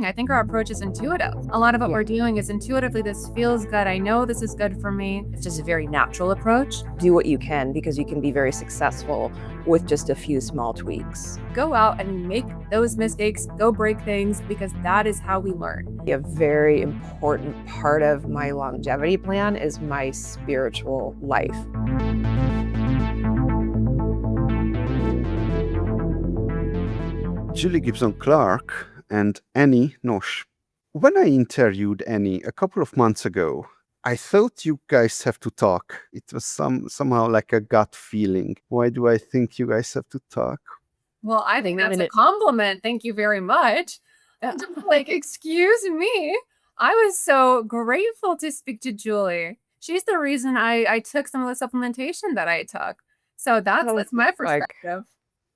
I think our approach is intuitive. A lot of what we're doing is intuitively, this feels good. I know this is good for me. It's just a very natural approach. Do what you can because you can be very successful with just a few small tweaks. Go out and make those mistakes, go break things, because that is how we learn. A very important part of my longevity plan is my spiritual life. Julie Gibson Clark and Annie Nosh. When I interviewed Annie a couple of months ago, I thought you guys have to talk. It was somehow like a gut feeling. Why do I think you guys have to talk? Well, I think that's a compliment. Thank you very much. Like, excuse me. I was so grateful to speak to Julie. She's the reason I took some of the supplementation that I took. So that's my perspective.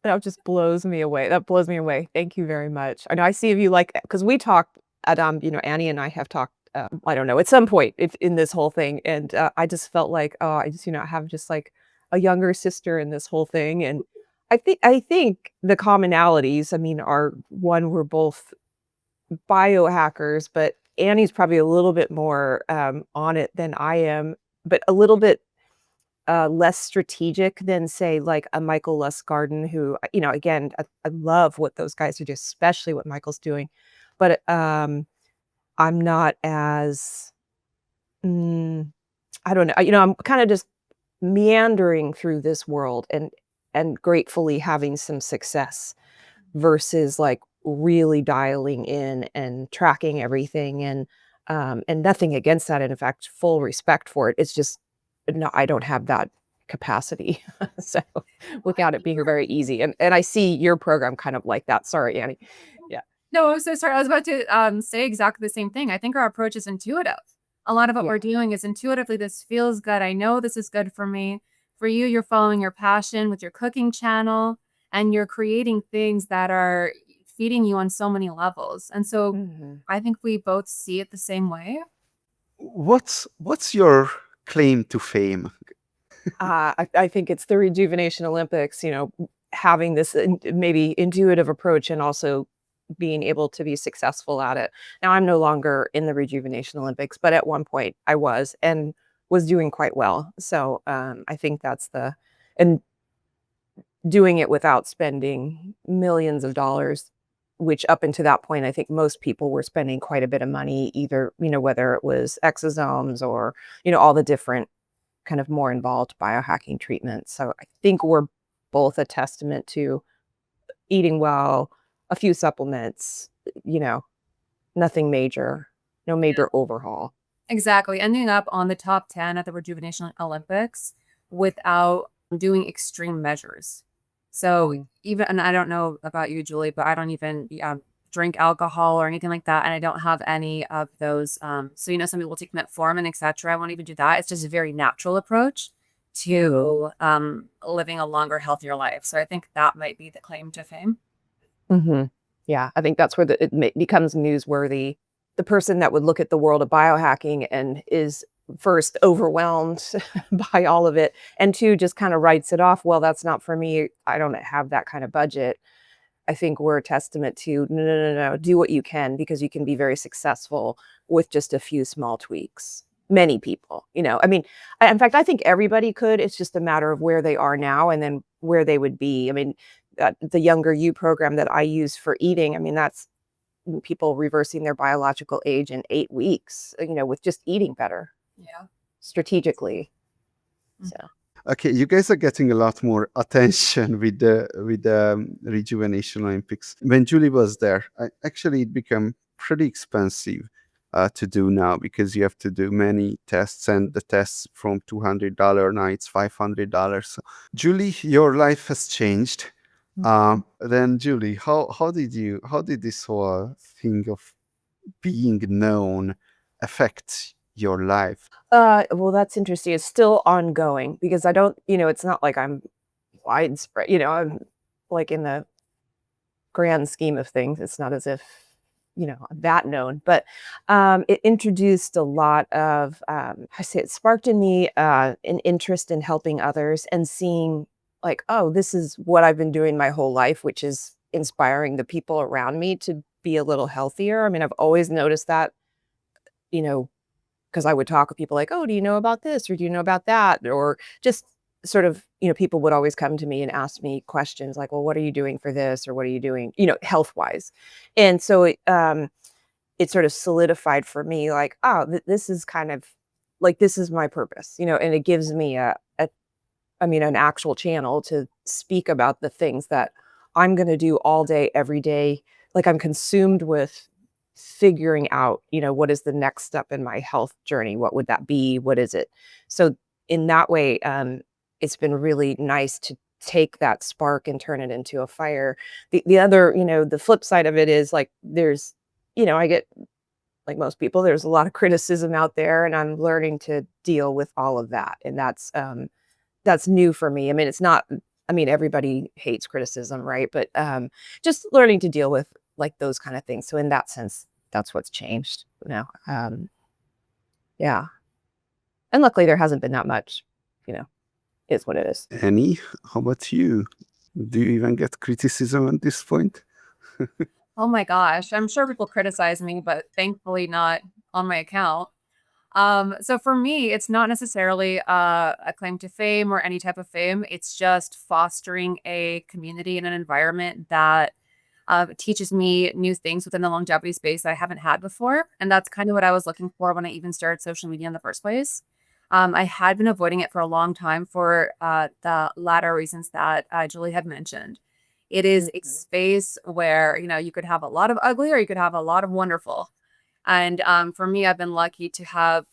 That just blows me away. That blows me away. Thank you very much. I know I see you like, because we talked at, Annie and I have talked, I don't know, at some point in this whole thing. And I just felt like, oh, I just, have just like a younger sister in this whole thing. And I think the commonalities, are one, we're both biohackers, but Annie's probably a little bit more on it than I am, but a little bit less strategic than, say, like a Michael Lustgarten, who, again, I love what those guys are doing, especially what Michael's doing. But I'm not as, I don't know, I'm kind of just meandering through this world and gratefully having some success versus like really dialing in and tracking everything and nothing against that. And in fact, full respect for it. It's just, no, I don't have that capacity. So without it being very easy. And I see your program kind of like that. Sorry, Annie. Yeah. No, I'm so sorry. I was about to say exactly the same thing. I think our approach is intuitive. A lot of what we're doing is intuitively, this feels good. I know this is good for me. For you, you're following your passion with your cooking channel, and you're creating things that are feeding you on so many levels. And so I think we both see it the same way. What's your claim to fame? I think it's the Rejuvenation Olympics, having this maybe intuitive approach and also being able to be successful at it. Now, I'm no longer in the Rejuvenation Olympics, but at one point I was and was doing quite well. So I think that's and doing it without spending millions of dollars, which up until that point, I think most people were spending quite a bit of money, either, whether it was exosomes or, all the different kind of more involved biohacking treatments. So I think we're both a testament to eating well, a few supplements, nothing major, no major overhaul. Exactly. Ending up on the top 10 at the Rejuvenation Olympics without doing extreme measures. So even, and I don't know about you, Julie, but I don't even drink alcohol or anything like that. And I don't have any of those. So, some people take metformin, etc. I won't even do that. It's just a very natural approach to living a longer, healthier life. So I think that might be the claim to fame. Yeah, I think that's where it becomes newsworthy. The person that would look at the world of biohacking and is first overwhelmed by all of it, and two, just kind of writes it off. Well, that's not for me. I don't have that kind of budget. I think we're a testament to no, do what you can because you can be very successful with just a few small tweaks. Many people, in fact, I think everybody could. It's just a matter of where they are now and then where they would be. The Younger You program that I use for eating, that's people reversing their biological age in 8 weeks, with just eating better. Yeah. Strategically. So. Okay, you guys are getting a lot more attention with the Rejuvenation Olympics. When Julie was there, it became pretty expensive to do now because you have to do many tests, and the tests from $200 now it's $500. So, Julie, your life has changed. Then Julie, how did this whole thing of being known affect your life? Well, that's interesting. It's still ongoing because I don't, it's not like I'm widespread, I'm like in the grand scheme of things, it's not as if, I'm that known, but it introduced a lot of, it sparked in me an interest in helping others and seeing like, oh, this is what I've been doing my whole life, which is inspiring the people around me to be a little healthier. I mean, I've always noticed that, you know, because I would talk with people like, oh, do you know about this? Or do you know about that? Or just sort of, people would always come to me and ask me questions like, well, what are you doing for this? Or what are you doing, health wise? And so it sort of solidified for me like, oh, this is kind of like, this is my purpose, and it gives me an actual channel to speak about the things that I'm going to do all day, every day. Like I'm consumed with figuring out, what is the next step in my health journey? What would that be? What is it? So in that way, it's been really nice to take that spark and turn it into a fire. The other, the flip side of it is like, there's, I get, like most people, there's a lot of criticism out there, and I'm learning to deal with all of that. And that's new for me. I mean, it's not, everybody hates criticism, right? But just learning to deal with like those kind of things. So in that sense, that's what's changed, yeah. And luckily there hasn't been that much, is what it is. Annie, how about you? Do you even get criticism at this point? Oh my gosh, I'm sure people criticize me, but thankfully not on my account. So for me, it's not necessarily a claim to fame or any type of fame. It's just fostering a community and an environment that teaches me new things within the longevity space I haven't had before. And that's kind of what I was looking for when I even started social media in the first place. I had been avoiding it for a long time for the latter reasons that Julie had mentioned. It is a space where, you could have a lot of ugly or you could have a lot of wonderful. And for me, I've been lucky to have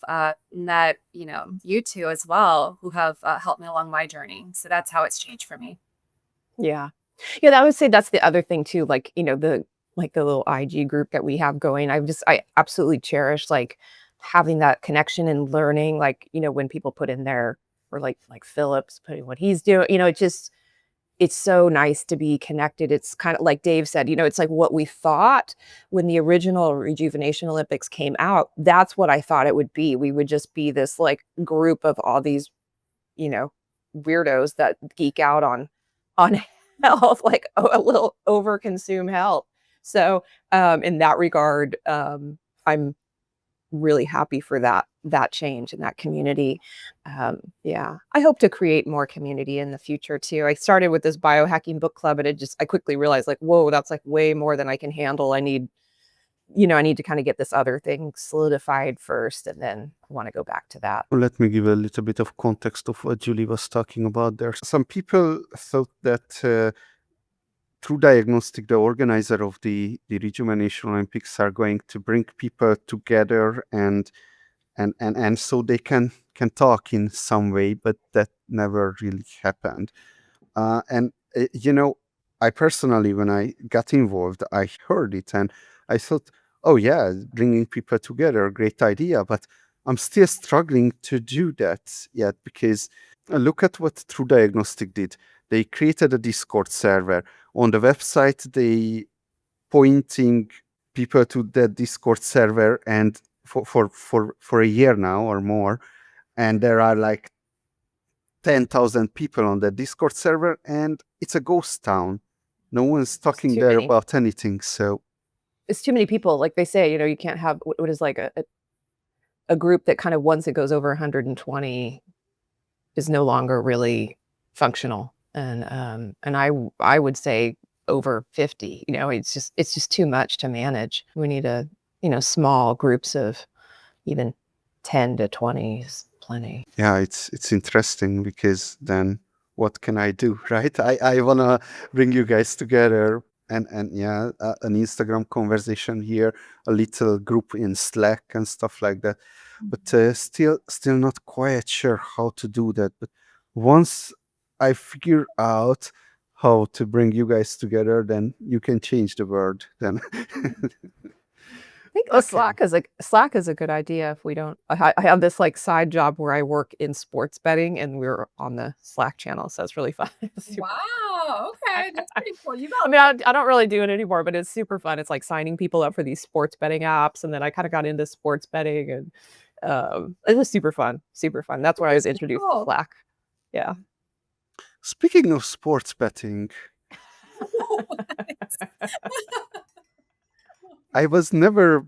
met, you two as well, who have helped me along my journey. So that's how it's changed for me. Yeah. Yeah, I would say that's the other thing too, like, the little IG group that we have going. I absolutely cherish like having that connection and learning, like, when people put in there or like Phillips putting what he's doing, it's so nice to be connected. It's kind of like Dave said, it's like what we thought when the original Rejuvenation Olympics came out. That's what I thought it would be. We would just be this like group of all these, you know, weirdos that geek out on health, like a little overconsume health. So in that regard, I'm really happy for that change in that community. Yeah, I hope to create more community in the future too. I started with this biohacking book club, and I quickly realized like, whoa, that's like way more than I can handle. I need to kind of get this other thing solidified first, and then I want to go back to that. Let me give a little bit of context of what Julie was talking about there. Some people thought that through Diagnostic, the organizer of the Rejuvenation Olympics, are going to bring people together and so they can talk in some way, but that never really happened. And I personally, when I got involved, I heard it and I thought, oh yeah, bringing people together, great idea. But I'm still struggling to do that yet, because look at what True Diagnostic did. They created a Discord server. On the website, they pointing people to that Discord server, and for a year now or more, and there are like 10,000 people on the Discord server, and it's a ghost town. No one's talking Too there many. about anything. So It's too many people. Like they say, you can't have what is like a group that kind of once it goes over 120 is no longer really functional. And I would say over 50, it's just too much to manage. We need small groups of even 10 to 20 is plenty. yeah, it's interesting, because then what can I do, right? I wanna bring you guys together, and yeah, an Instagram conversation here, a little group in Slack and stuff like that. But still not quite sure how to do that. But once I figure out how to bring you guys together, then you can change the world. Then I think Okay. Slack is a good idea. If we don't, I have this like side job where I work in sports betting, and we're on the Slack channel, so it's really fun. It's super Wow. Okay. That's pretty cool. You I got mean, I don't really do it anymore, but it's super fun. It's like signing people up for these sports betting apps, and then I kind of got into sports betting, and it was super fun, super fun. That's where I was introduced to cool. Slack. Yeah. Speaking of sports betting, I was never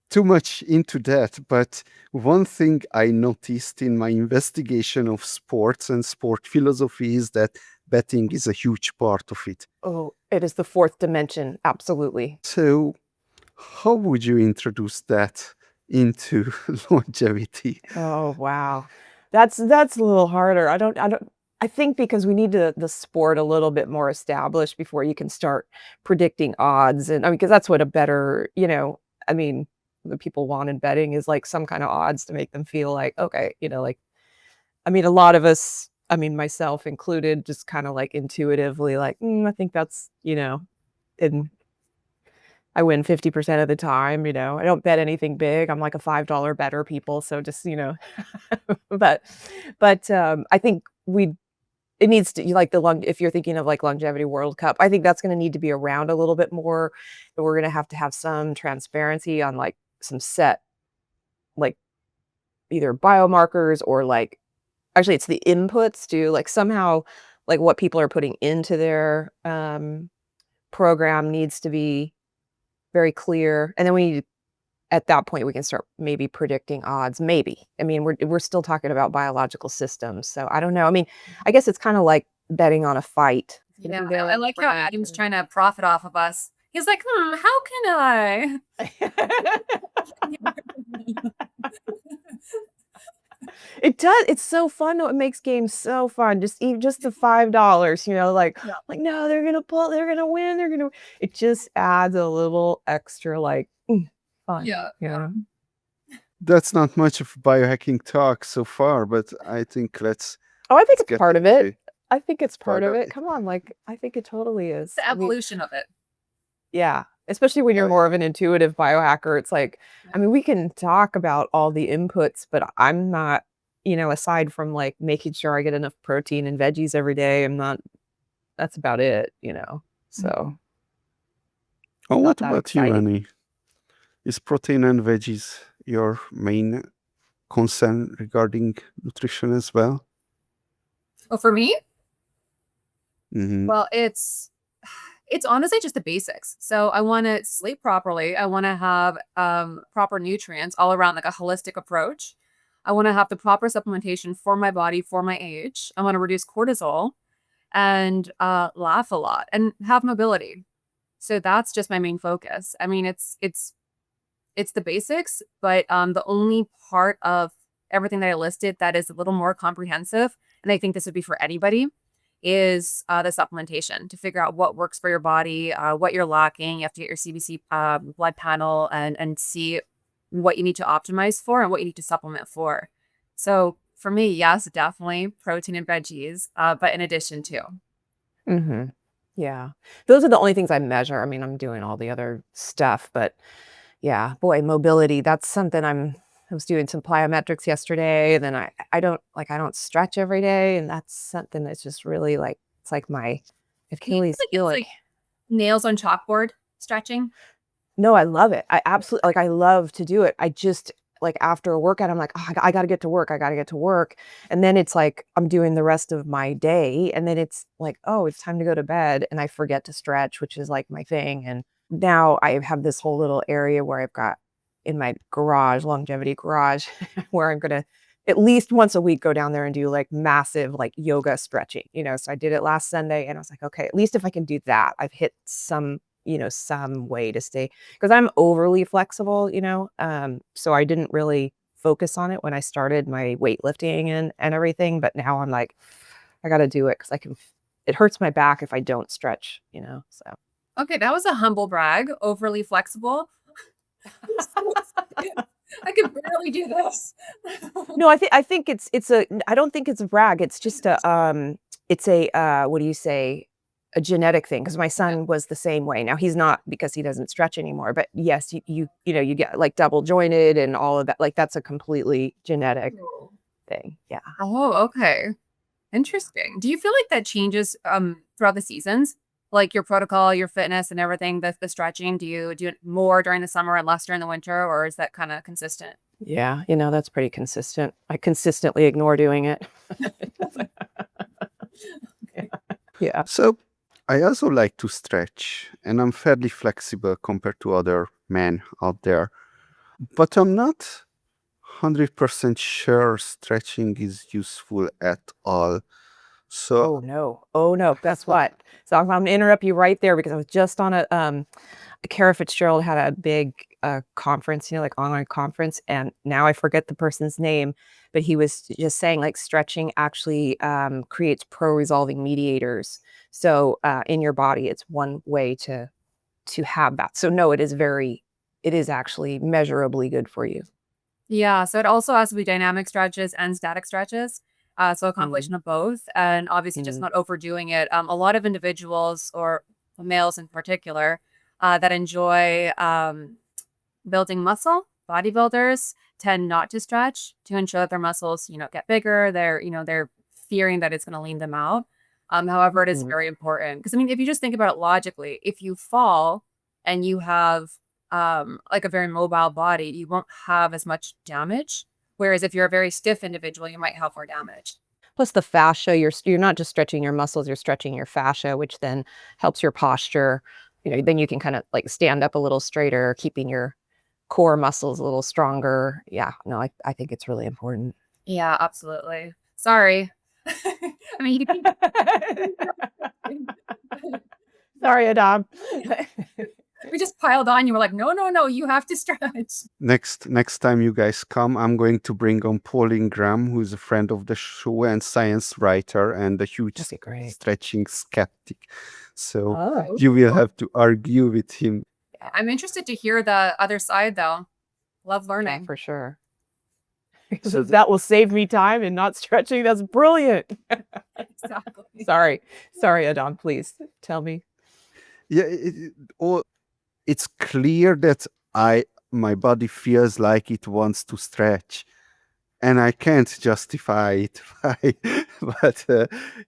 too much into that, but one thing I noticed in my investigation of sports and sport philosophy is that betting is a huge part of it. Oh, it is the fourth dimension. Absolutely. So, how would you introduce that into longevity? Oh, wow. That's a little harder. I think because we need the sport a little bit more established before you can start predicting odds. And I mean, because that's what a better, I mean, the people want in betting is like some kind of odds to make them feel like, okay, like, I mean, a lot of us, I mean, myself included, just kind of like intuitively like, I think that's, and I win 50% of the time, I don't bet anything big. I'm like a $5 better people, so just, but I think it needs to like if you're thinking of like longevity World Cup, I think that's gonna need to be around a little bit more, but we're gonna have to have some transparency on like some set, like either biomarkers or like actually it's the inputs too, like somehow like what people are putting into their program needs to be very clear. And then at that point, we can start maybe predicting odds, maybe. I mean, we're still talking about biological systems, so I don't know. I mean, I guess it's kinda like betting on a fight. Yeah, I like how Adam's trying to profit off of us. He's like, how can It does, it's so fun though, it makes games so fun, just even just the $5, Yeah. like, "No, they're gonna win, they're gonna" it just adds a little extra, like, fun, Yeah. That's not much of biohacking talk so far, but I think Oh, I think let's it's get part of it. into I think it's part part of of it. it. Come on, like, I think it totally It's is. the I mean, evolution of it. yeah, especially when you're Oh, more of an intuitive biohacker, it's like, I mean, we can talk about all the inputs, but I'm not, aside from like making sure I get enough protein and veggies every day, that's about it. So oh, not what that about you, exciting. Annie? Is protein and veggies your main concern regarding nutrition as well? Well, for me, Hmm. well, it's honestly just the basics. So I want to sleep properly. I want to have proper nutrients all around, like a holistic approach. I want to have the proper supplementation for my body, for my age. I want to reduce cortisol and laugh a lot and have mobility. So that's just my main focus. I mean, it's the basics, but the only part of everything that I listed that is a little more comprehensive, and I think this would be for anybody, is the supplementation to figure out what works for your body, what you're lacking. You have to get your CBC blood panel and see what you need to optimize for and what you need to supplement for. So for me, yes, definitely protein and veggies, but in addition to. Mhm. Yeah. Those are the only things I measure. I mean, I'm doing all the other stuff, but yeah, boy, mobility, that's something I was doing some plyometrics yesterday, and then I don't stretch every day, and that's something that's just really like it's like my Do you Achilles think heel. it's Like, like nails on chalkboard stretching? no, I love it. I absolutely like I love to do it. I just like after a workout, I'm like, oh, I gotta get to work. I gotta get to work. And then it's like I'm doing the rest of my day. And then it's like, oh, it's time to go to bed. And I forget to stretch, which is like my thing. And now I have this whole little area where I've got in my garage, longevity garage, where I'm gonna at least once a week go down there and do like massive like yoga stretching. So I did it last Sunday and I was like, okay, at least if I can do that, I've hit some way to stay because I'm overly flexible. So I didn't really focus on it when I started my weightlifting and everything, but now I'm like, I gotta do it because it hurts my back if I don't stretch, so. Okay, that was a humble brag. Overly flexible. I could barely do this. No, I think I don't think it's a brag, it's just it's a, what do you say? A genetic thing because my Yeah. son was the same way. Now he's not because he doesn't stretch anymore, but yes, you get, like, double jointed and all of that, like, that's a completely genetic Cool. thing, yeah. Oh, okay. Interesting. Do you feel like that changes throughout the seasons? Like your protocol, your fitness and everything, the stretching, do you do it more during the summer and less during the winter, or is that kind of consistent? Yeah, that's pretty consistent. I consistently ignore doing it. Okay. Yeah. So I also like to stretch, and I'm fairly flexible compared to other men out there. But I'm not 100% sure stretching is useful at all. So, Oh no. Oh no. Guess what? So I'm gonna interrupt you right there because I was just on Kara Fitzgerald had a big conference, you know, like online conference, and now I forget the person's name, but he was just saying like stretching actually creates pro-resolving mediators. So in your body, it's one way to have that. So no, it is actually measurably good for you. Yeah, so it also has to be dynamic stretches and static stretches. So a Mm, combination of both, and obviously just mm, not overdoing it. A lot of individuals, or males in particular, that enjoy building muscle, bodybuilders tend not to stretch to ensure that their muscles, get bigger. They're fearing that it's going to lean them out. However, it is mhm. very important because I mean, if you just think about it logically, if you fall and you have like a very mobile body, you won't have as much damage. Whereas if you're a very stiff individual, you might have more damage. Plus the fascia, you're not just stretching your muscles, you're stretching your fascia, which then helps your posture. You know, then you can kind of like stand up a little straighter, keeping your core muscles a little stronger. Yeah, no, I think it's really important. Yeah, absolutely. Sorry. I mean, you can Sorry, Adam. we just piled on. You were like, no, no, no, you have to stretch. next time you guys come, I'm going to bring on Pauline Graham, who's a friend of the show and science writer and a huge That'd be great. stretching skeptic. So Oh, you will have to argue with him. I'm interested to hear the other side, though. Love yeah, learning. for sure. So That will save me time and not stretching. That's brilliant. Exactly. Sorry. Sorry, Adam, please tell me. yeah, it's clear that my body feels like it wants to stretch, and I can't justify it. But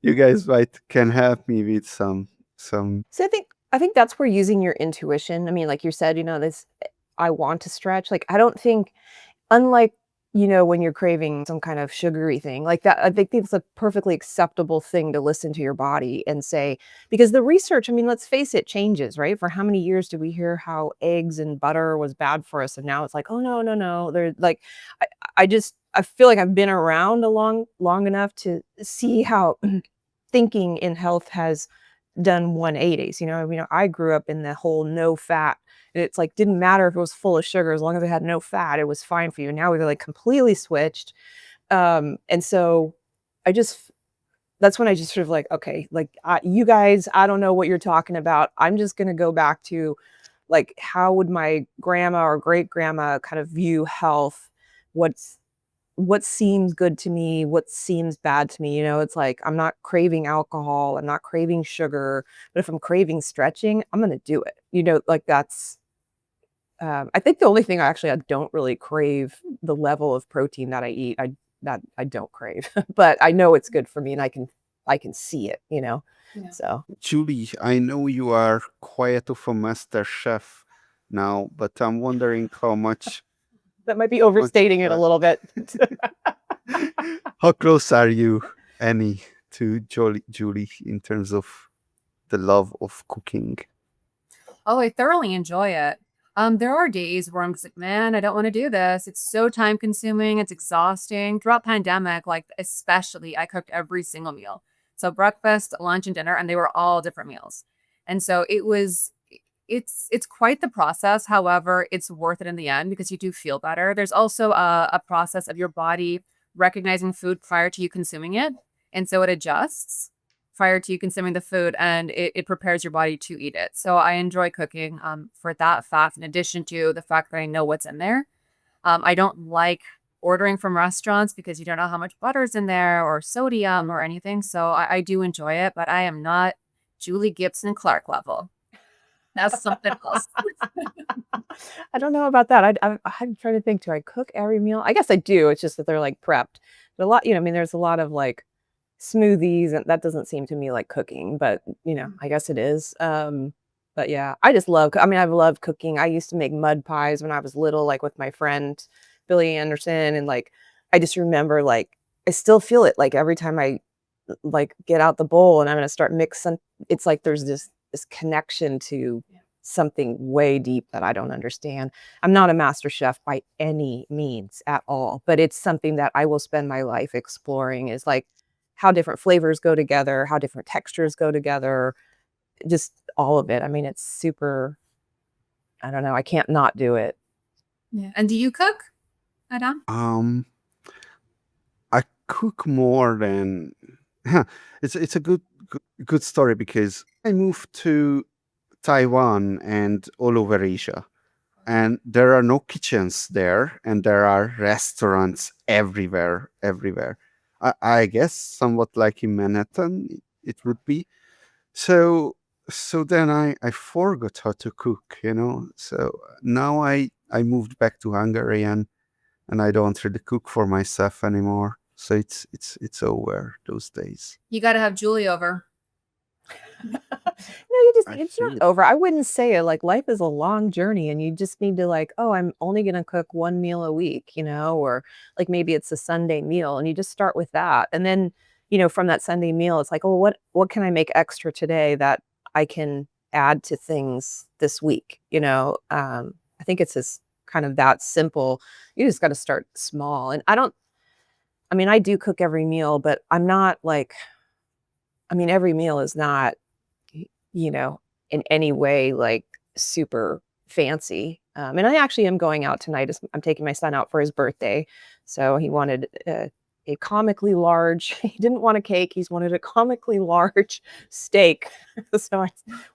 you guys might can help me with some. So I think that's where using your intuition. I mean, like you said, you know, this I want to stretch. Like I don't think unlike, you know, when you're craving some kind of sugary thing like that, I think it's a perfectly acceptable thing to listen to your body and say, because the research, I mean, let's face it, changes, right? For how many years did we hear how eggs and butter was bad for us? And now it's like, oh no, no, no. They're like, I, I feel like I've been around long enough to see how thinking in health has done 180s. I grew up in the whole no fat. And it's like didn't matter if it was full of sugar as long as it had no fat, it was fine for you. Now we're like completely switched. And so I just that's when I just sort of like, okay, like you guys, I don't know what you're talking about. I'm just gonna go back to like how would my grandma or great grandma kind of view health? What's what seems good to me, what seems bad to me, it's like I'm not craving alcohol, I'm not craving sugar, but if I'm craving stretching, I'm gonna do it. Like that's I think the only thing I don't really crave the level of protein that I eat. I don't crave, but I know it's good for me and I can see it. Yeah. So Julie, I know you are quite of a master chef now, but I'm wondering how much. that might be much overstating it a little bit. how close are you, Annie, to Julie in terms of the love of cooking? Oh, I thoroughly enjoy it. There are days where I'm just like, man, I don't want to do this. It's so time consuming. It's exhausting. Throughout pandemic, like especially, I cooked every single meal. So breakfast, lunch, and dinner, and they were all different meals. And so it's quite the process. However, it's worth it in the end because you do feel better. There's also a process of your body recognizing food prior to you consuming it. And so it adjusts prior to you consuming the food and it prepares your body to eat it. So I enjoy cooking for that fact, in addition to the fact that I know what's in there. I don't like ordering from restaurants because you don't know how much butter's in there or sodium or anything. So I do enjoy it, but I am not Julie Gibson Clark level. That's something else. I don't know about that. I'm trying to think, do I cook every meal? I guess I do. It's just that they're like prepped. But a lot, I mean, there's a lot of like smoothies, and that doesn't seem to me like cooking, but I guess it is. But yeah, I just love, I mean, I've loved cooking. I used to make mud pies when I was little, like with my friend Billy Anderson. And like, I just remember like, I still feel it like every time I like get out the bowl and I'm gonna start mixing. It's like there's this connection to something way deep that I don't understand. I'm not a master chef by any means at all, but it's something that I will spend my life exploring, is like how different flavors go together, how different textures go together, just all of it. I mean, it's super, I don't know, I can't not do it. Yeah. And do you cook, Adam? I cook more than it's a good story because I moved to Taiwan and all over Asia, and there are no kitchens there, and there are restaurants everywhere. I guess somewhat like in Manhattan it would be. So so then I forgot how to cook, you know. So now I moved back to Hungary, and I don't really cook for myself anymore. So it's over those days. You got to have Julie over. No, you just, I it's not should. over. I wouldn't say it. Like, life is a long journey and you just need to, like, oh, I'm only gonna cook one meal a week, or like maybe it's a Sunday meal and you just start with that. And then, from that Sunday meal, it's like, oh, what can I make extra today that I can add to things this week? I think it's just kind of that simple. You just got to start small. And I mean, I do cook every meal, but I'm not like, I mean, every meal is not, y in any way, like, super fancy. And I actually am going out tonight. I'm taking my son out for his birthday, so he wanted a comically large he didn't want a cake, he's wanted a comically large steak. So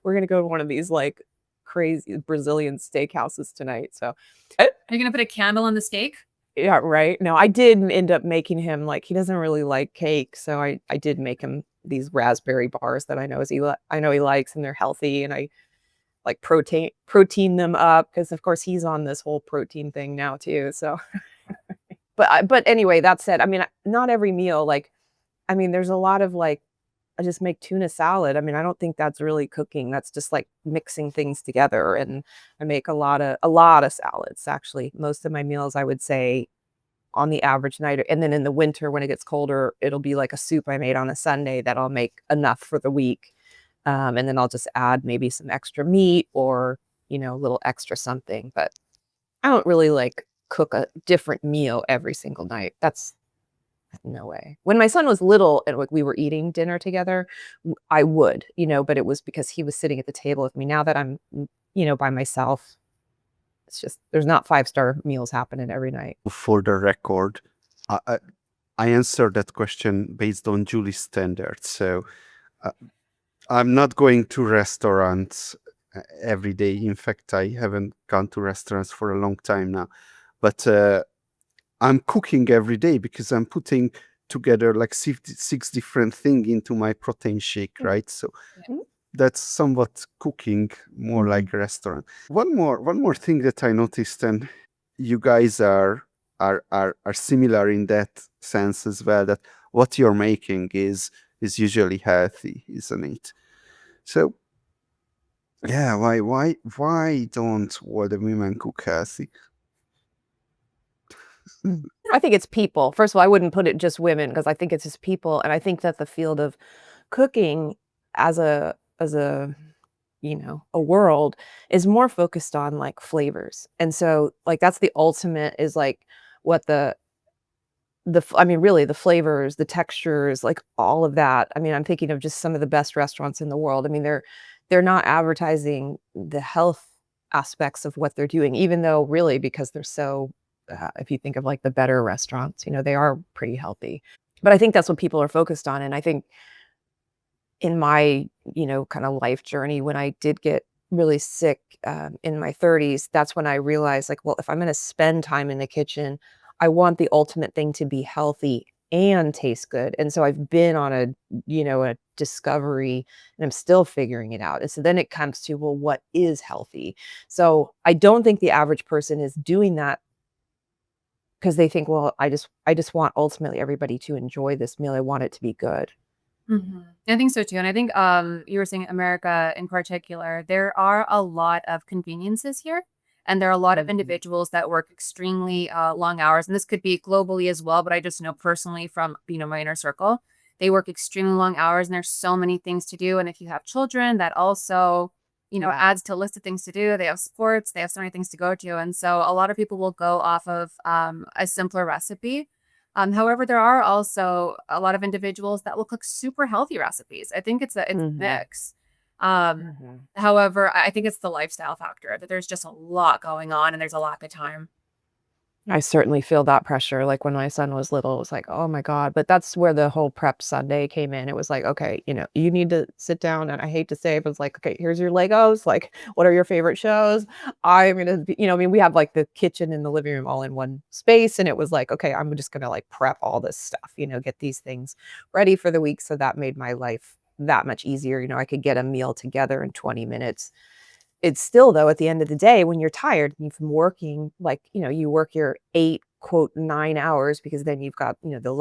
we're gonna go to one of these, like, crazy Brazilian steakhouses tonight, so Are you going to put a candle on the steak? yeah, right. No, I did end up making him, like, he doesn't really like cake, so I did make him these raspberry bars that I know he likes, and they're healthy, and I, like, protein them up because, of course, he's on this whole protein thing now too, so but anyway, that said, I mean, not every meal, like, I mean, there's a lot of, like, I just make tuna salad. I mean, I don't think that's really cooking, that's just, like, mixing things together, and I make a lot of salads, actually. Most of my meals, I would say, on the average night, and then in the winter when it gets colder, it'll be like a soup I made on a Sunday that I'll make enough for the week, and then I'll just add maybe some extra meat or, a little extra something, but I don't really, like, cook a different meal every single night. That's no way. When my son was little and, like, we were eating dinner together, I would, but it was because he was sitting at the table with me. Now that I'm, by myself, it's just there's not five-star meals happening every night. For the record, I, I I answered that question based on Julie's standards. So uh, I'm not going to restaurants every day. In fact, I haven't gone to restaurants for a long time now. But I'm cooking every day because I'm putting together like six different things into my protein shake, right? So Mhm. that's somewhat cooking, more like a restaurant. One more thing that I noticed, and you guys are similar in that sense as well, that what you're making is usually healthy, isn't it? So yeah, why don't all the women cook healthy? I think it's people. First of all, I wouldn't put it just women because I think it's just people, and I think that the field of cooking as a a world is more focused on, like, flavors. And so, like, that's the ultimate, is like what I mean, really, the flavors, the textures, like, all of that. I mean, I'm thinking of just some of the best restaurants in the world. I mean, they're not advertising the health aspects of what they're doing, even though, really, because they're so, if you think of, like, the better restaurants, they are pretty healthy. But I think that's what people are focused on, and I think in my, kind of life journey, when I did get really sick, in my 30s, that's when I realized, like, well, if I'm gonna spend time in the kitchen, I want the ultimate thing to be healthy and taste good. And so I've been on a discovery, and I'm still figuring it out. And so then it comes to, well, what is healthy? So I don't think the average person is doing that because they think, well, I just want ultimately everybody to enjoy this meal. I want it to be good. I think so too. And I think you were saying America in particular, there are a lot of conveniences here. And there are a lot of individuals that work extremely long hours. And this could be globally as well, but I just know personally from, my inner circle They work extremely long hours and there's so many things to do. And if you have children, that also, adds to a list of things to do. They have sports, they have so many things to go to. And so a lot of people will go off of a simpler recipe. However, there are also a lot of individuals that will cook super healthy recipes. I think it's a mix. However, I think it's the lifestyle factor that there's just a lot going on and there's a lack of time. I certainly feel that pressure, like, when my son was little, it was like, "Oh my god," but that's where the whole prep Sunday came in. It was like, "Okay, you need to sit down," and I hate to say it, but it's like, "Okay, here's your Legos, like, what are your favorite shows?" I'm gonna be I mean, we have, like, the kitchen and the living room all in one space, and it was like, "Okay, I'm just gonna, like, prep all this stuff, get these things ready for the week," so that made my life that much easier. I could get a meal together in 20 minutes. It's still, though, at the end of the day, when you're tired and from working, like, you work your 8, quote, 9 hours, because then you've got, the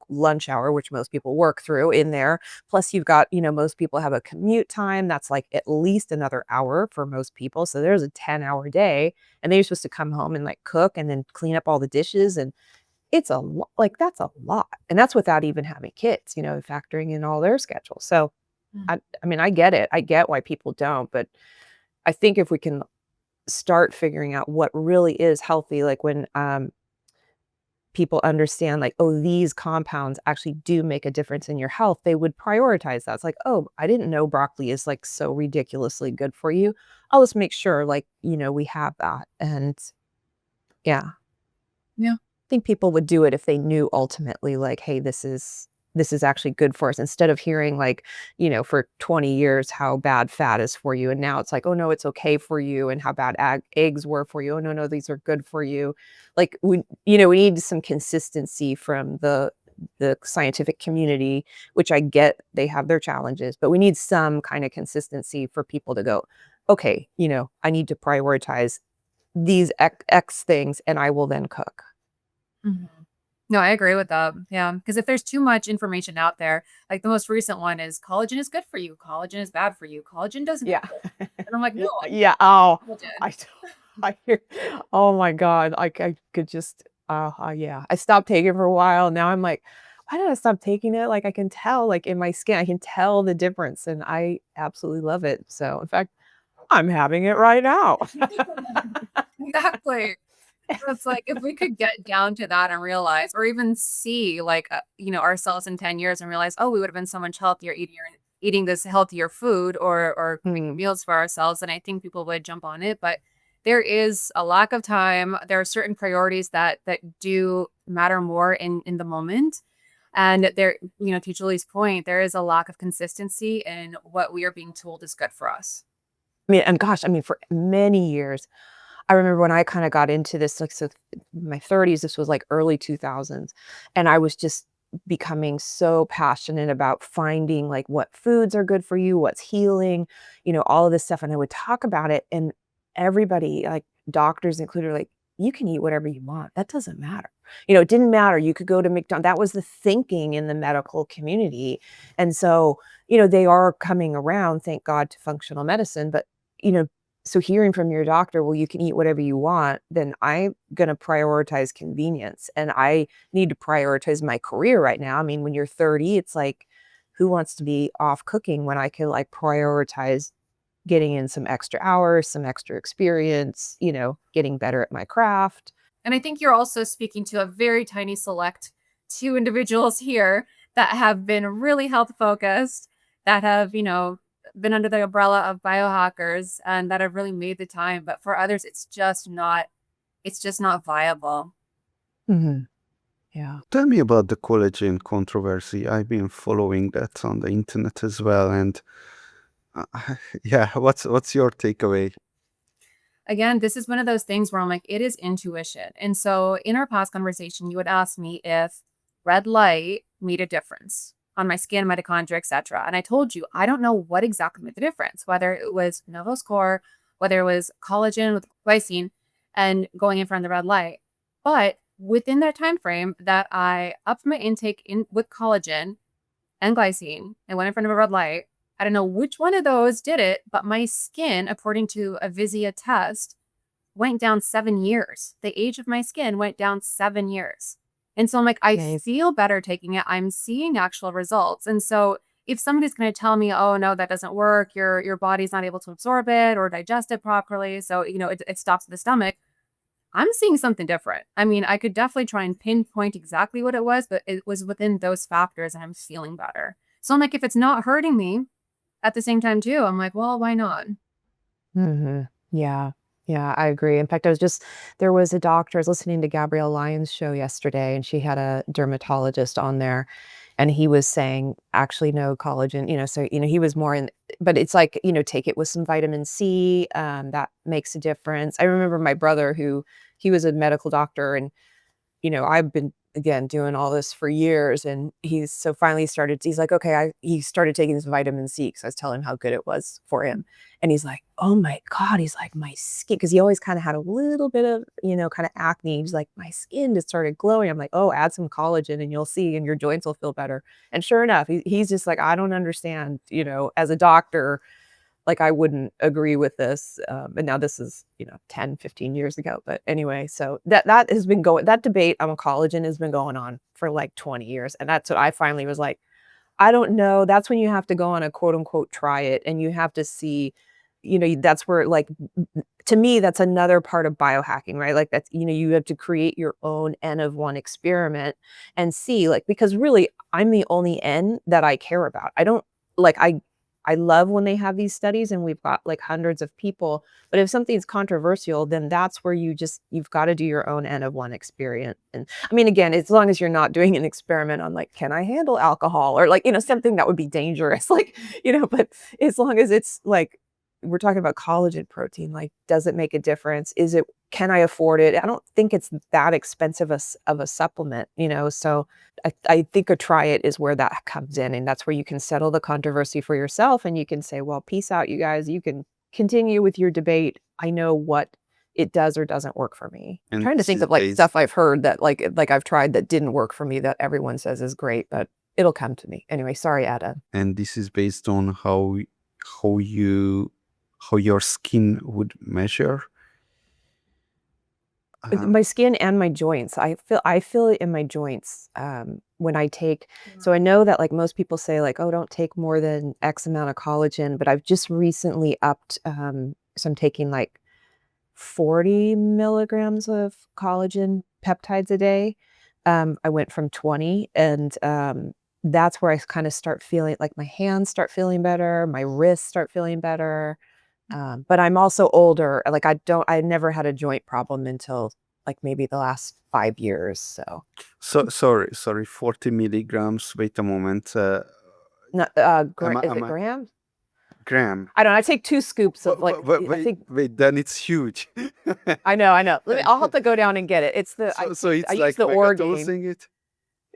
lunch hour, which most people work through in there. Plus you've got, most people have a commute time. That's like at least another hour for most people. So there's a 10-hour day, and then you're supposed to come home and, like, cook and then clean up all the dishes, and it's like, that's a lot. And that's without even having kids, factoring in all their schedules. So I mean, I get it. I get why people don't, but I think if we can start figuring out what really is healthy, like when people understand, like, oh, these compounds actually do make a difference in your health, they would prioritize that. It's like, oh, I didn't know broccoli is, like, so ridiculously good for you. Oh, let's make sure, like, we have that. And yeah, Yeah. I think people would do it if they knew ultimately, like, hey, this is actually good for us, instead of hearing, like, for 20 years how bad fat is for you. And now it's like, oh no, it's okay for you, and how bad eggs were for you. Oh no, no, these are good for you. Like, we need some consistency from the scientific community, which I get they have their challenges, but we need some kind of consistency for people to go, okay, I need to prioritize these X things, and I will then cook. Mhm. No, I agree with that. Yeah, because if there's too much information out there, like the most recent one is collagen is good for you, collagen is bad for you, collagen doesn't. Yeah. And I'm like, no, I Yeah, oh, need collagen. I t I hear oh my god, I could just, yeah. I stopped taking it for a while, now I'm like, "Why did I stop taking it?" Like, I can tell, like, in my skin, I can tell the difference, and I absolutely love it. So, in fact, I'm having it right now. Exactly. So it's like if we could get down to that and realize, or even see, like, ourselves in 10 years and realize, oh, we would have been so much healthier eating this healthier food, or making Mm, meals for ourselves, and I think people would jump on it. But there is a lack of time. There are certain priorities that do matter more in the moment. And there, to Julie's point, there is a lack of consistency in what we are being told is good for us. I mean, and gosh, I mean, for many years, I remember when I kinda got into this, like, so my 30s, this was, like, early 2000s, and I was just becoming so passionate about finding, like, what foods are good for you, what's healing, all of this stuff, and I would talk about it, and everybody, like, doctors included, were like, "You can eat whatever you want, that doesn't matter." It didn't matter, you could go to that was the thinking in the medical community, and so, they are coming around, thank God, to functional medicine, but, you know, so hearing from your doctor, "Well, you can eat whatever you want," then I'm gonna prioritize convenience, and I need to prioritize my career right now. I mean, when you're 30, it's like, who wants to be off cooking when I can, like, prioritize getting in some extra hours, some extra experience, getting better at my craft. And I think you're also speaking to a very tiny select two individuals here that have been really health focused, that have, been under the umbrella of biohackers and that have really made the time. But for others, it's just not viable. Mhm. Yeah. Tell me about the collagen controversy. I've been following that on the internet as well, and uh, yeah, what's your takeaway? Again, this is one of those things where I'm like, it is intuition. And so in our past conversation, you would ask me if red light made a difference on my skin, mitochondria, etc. And I told you, I don't know what exactly made the difference, whether it was Novoscore, whether it was collagen with glycine and going in front of the red light. But within that time frame that I upped my intake in with collagen and glycine and went in front of a red light, I don't know which one of those did it, but my skin, according to a Visia test, went down 7 years. The age of my skin went down 7 years. And so I'm like, I Nice. feel better taking it. I'm seeing actual results. And so if somebody's going to tell me, oh no, that doesn't work, your body's not able to absorb it or digest it properly, so it stops at the stomach, I'm seeing something different. I mean, I could definitely try and pinpoint exactly what it was, but it was within those factors and I'm feeling better. So I'm like, if it's not hurting me at the same time too, I'm like, well, why not? Yeah. Yeah, I agree. In fact, there was a doctor, I was listening to Gabrielle Lyons' show yesterday, and she had a dermatologist on there, and he was saying, actually, no collagen, so, he was more in, but it's like, take it with some vitamin C, that makes a difference. I remember my brother he was a medical doctor, and I've been, again, doing all this for years, and he's like, "Okay," he started taking this vitamin C because I was telling him how good it was for him, and he's like, "Oh my god," he's like, "My skin," because he always kinda had a little bit of, kinda acne, he's like, "My skin just started glowing." I'm like, "Oh, add some collagen and you'll see, and your joints will feel better." And sure enough, he's just like, "I don't understand," as a doctor, like, I wouldn't agree with this, and now this is, 10, 15 years ago, but anyway, so that has been going that debate on collagen has been going on for, like, 20 years, and that's what I finally was like, "I don't know." That's when you have to go on a quote, unquote, "try it," and you have to see, that's where, like, to me, that's another part of biohacking, right? Like, that's you have to create your own N of 1 experiment and see, like, because really, I'm the only N that I care about. I don't like, I love when they have these studies and we've got, like, hundreds of people, but if something's controversial, then that's where you've gotta do your own N of 1 experiment, and, I mean, again, as long as you're not doing an experiment on, like, "Can I handle alcohol?" Or, like, something that would be dangerous, like, but as long as it's, like, we're talking about collagen protein, like, does it make a difference? Can I afford it? I don't think it's that expensive of a supplement, so I think a try it is where that comes in, and that's where you can settle the controversy for yourself, and you can say, "Well, peace out, you guys. You can continue with your debate. I know what it does or doesn't work for me." I'm And trying to this think is of, like, based stuff I've heard that, like I've tried that didn't work for me that everyone says is great, but it'll come to me. Anyway, sorry, Ada. and this is based on how you how your skin would measure. My skin and my joints. I feel it in my joints, when I take so I know that, like, most people say, like, "Oh, don't take more than X amount of collagen," but I've just recently upped, so I'm taking, like, 40 milligrams of collagen peptides a day. I went from 20, and, that's where I kinda start feeling like my hands start feeling better, my wrists start feeling better. But I'm also older, like, I never had a joint problem until, like, maybe the last 5 years, so So sorry, 40 milligrams. Wait a moment. not, Am is am it I grams? gram? I don't know, I take 2 scoops of, like, I Wait, think wait. Then it's huge. I know, I'll have to go down and get it. It's the So I it's use like the mega Orgain. dosing it,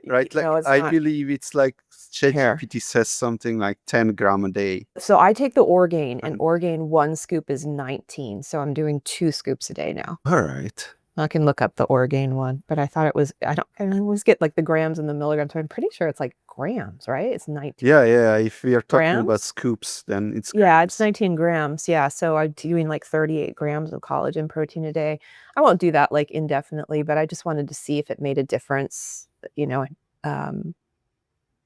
right? No, Like it's I not. believe it's like Here. ChatGPT says something like 10 gram a day. So I take the Orgain, and And Orgain 1 scoop is 19, so I'm doing 2 scoops a day now. all right. I can look up the Orgain one, but I thought it was I always get, like, the grams and the milligrams, so I'm pretty sure it's, like, grams, right? It's 19 Yeah, yeah. If we are talking about grams? scoops, then it's Yeah, it's grams. 19 grams, yeah, so I'm doing, like, 38 grams of collagen protein a day. I won't do that, like, indefinitely, but I just wanted to see if it made a difference, um,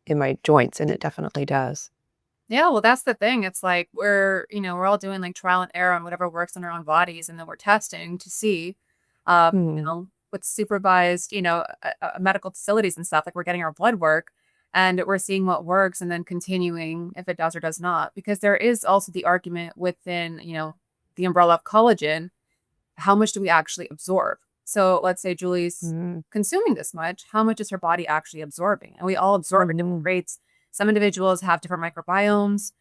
in my joints, and it definitely does. Yeah, well, that's the thing. It's like we're all doing like trial and error on whatever works in our own bodies, and then we're testing to see, Mhm. with supervised, medical facilities and stuff. Like we're getting our blood work, and we're seeing what works, and then continuing if it does or does not. Because there is also the argument within, the umbrella of collagen. How much do we actually absorb? So let's say Julie's Mhm. consuming this much. How much is her body actually absorbing? And we all absorb at different Mhm. rates. Some individuals have different microbiomes.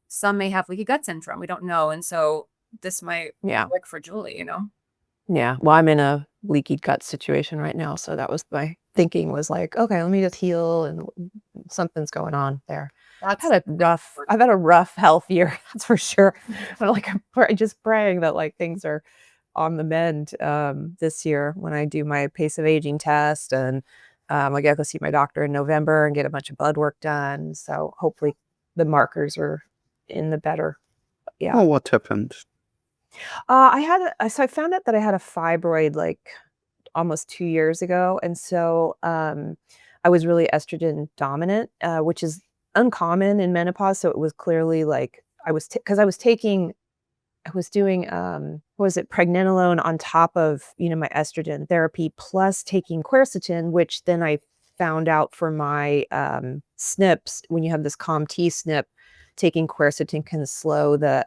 Some may have leaky gut syndrome. We don't know. And so this might Yeah. work for Julie. Yeah, well, I'm in a leaky gut situation right now, so that was my thinking was like, "Okay, let me just heal and something's going on there." That's I've had a rough health year, that's for sure. But, like, just praying that, like, things are on the mend, this year when I do my pace of aging test, and, I gotta go see my doctor in November and get a bunch of blood work done, so hopefully the markers are in the better yeah. Oh, what happened? I had so I found out that I had a fibroid, like, almost 2 years ago, and so, I was really estrogen dominant, which is uncommon in menopause, so it was clearly, like, I was 'cause I was doing, what was it, pregnenolone on top of, my estrogen therapy, plus taking quercetin, which then I found out for my, SNPs, when you have this COMT SNP, taking quercetin can slow the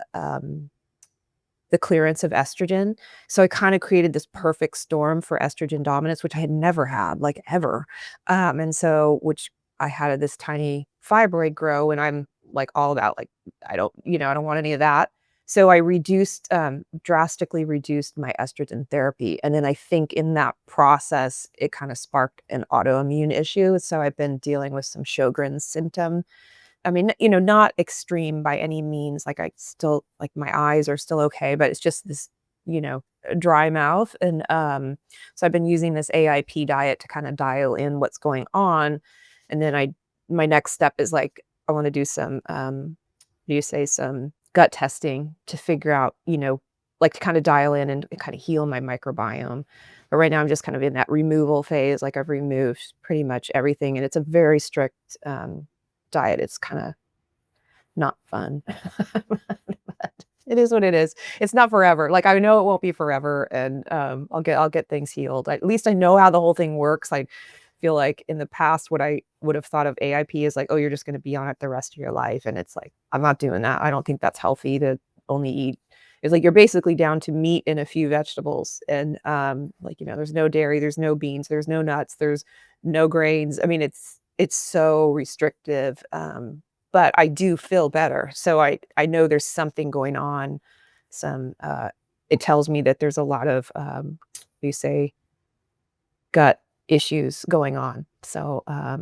clearance of estrogen. So I kinda created this perfect storm for estrogen dominance, which I had never had, like, ever. And so which I had this tiny fibroid grow, and I'm, like, all about, like, I don't want any of that. So I drastically reduced my estrogen therapy, and then I think in that process, it kinda sparked an autoimmune issue, so I've been dealing with some Sjogren's symptom. I mean, not extreme by any means, like, I still like, my eyes are still okay, but it's just this, dry mouth, and, so I've been using this AIP diet to kinda dial in what's going on, and then my next step is, like, I wanna do some, what do you say, some gut testing to figure out, like, to kinda dial in and kinda heal my microbiome, but right now I'm just kind of in that removal phase, like, I've removed pretty much everything, and it's a very strict, diet. It's kinda not fun. But it is what it is. It's not forever. Like, I know it won't be forever, and, I'll get things healed. At least I know how the whole thing works. I feel like in the past, what I would have thought of AIP is like, "Oh, you're just gonna be on it the rest of your life," and it's like, I'm not doing that. I don't think that's healthy to only eat. It's like you're basically down to meat and a few vegetables, and, like, there's no dairy, there's no beans, there's no nuts, there's no grains. I mean, it's so restrictive, but I do feel better. So I know there's something going on. It tells me that there's a lot of, what do you say, gut issues going on. So, I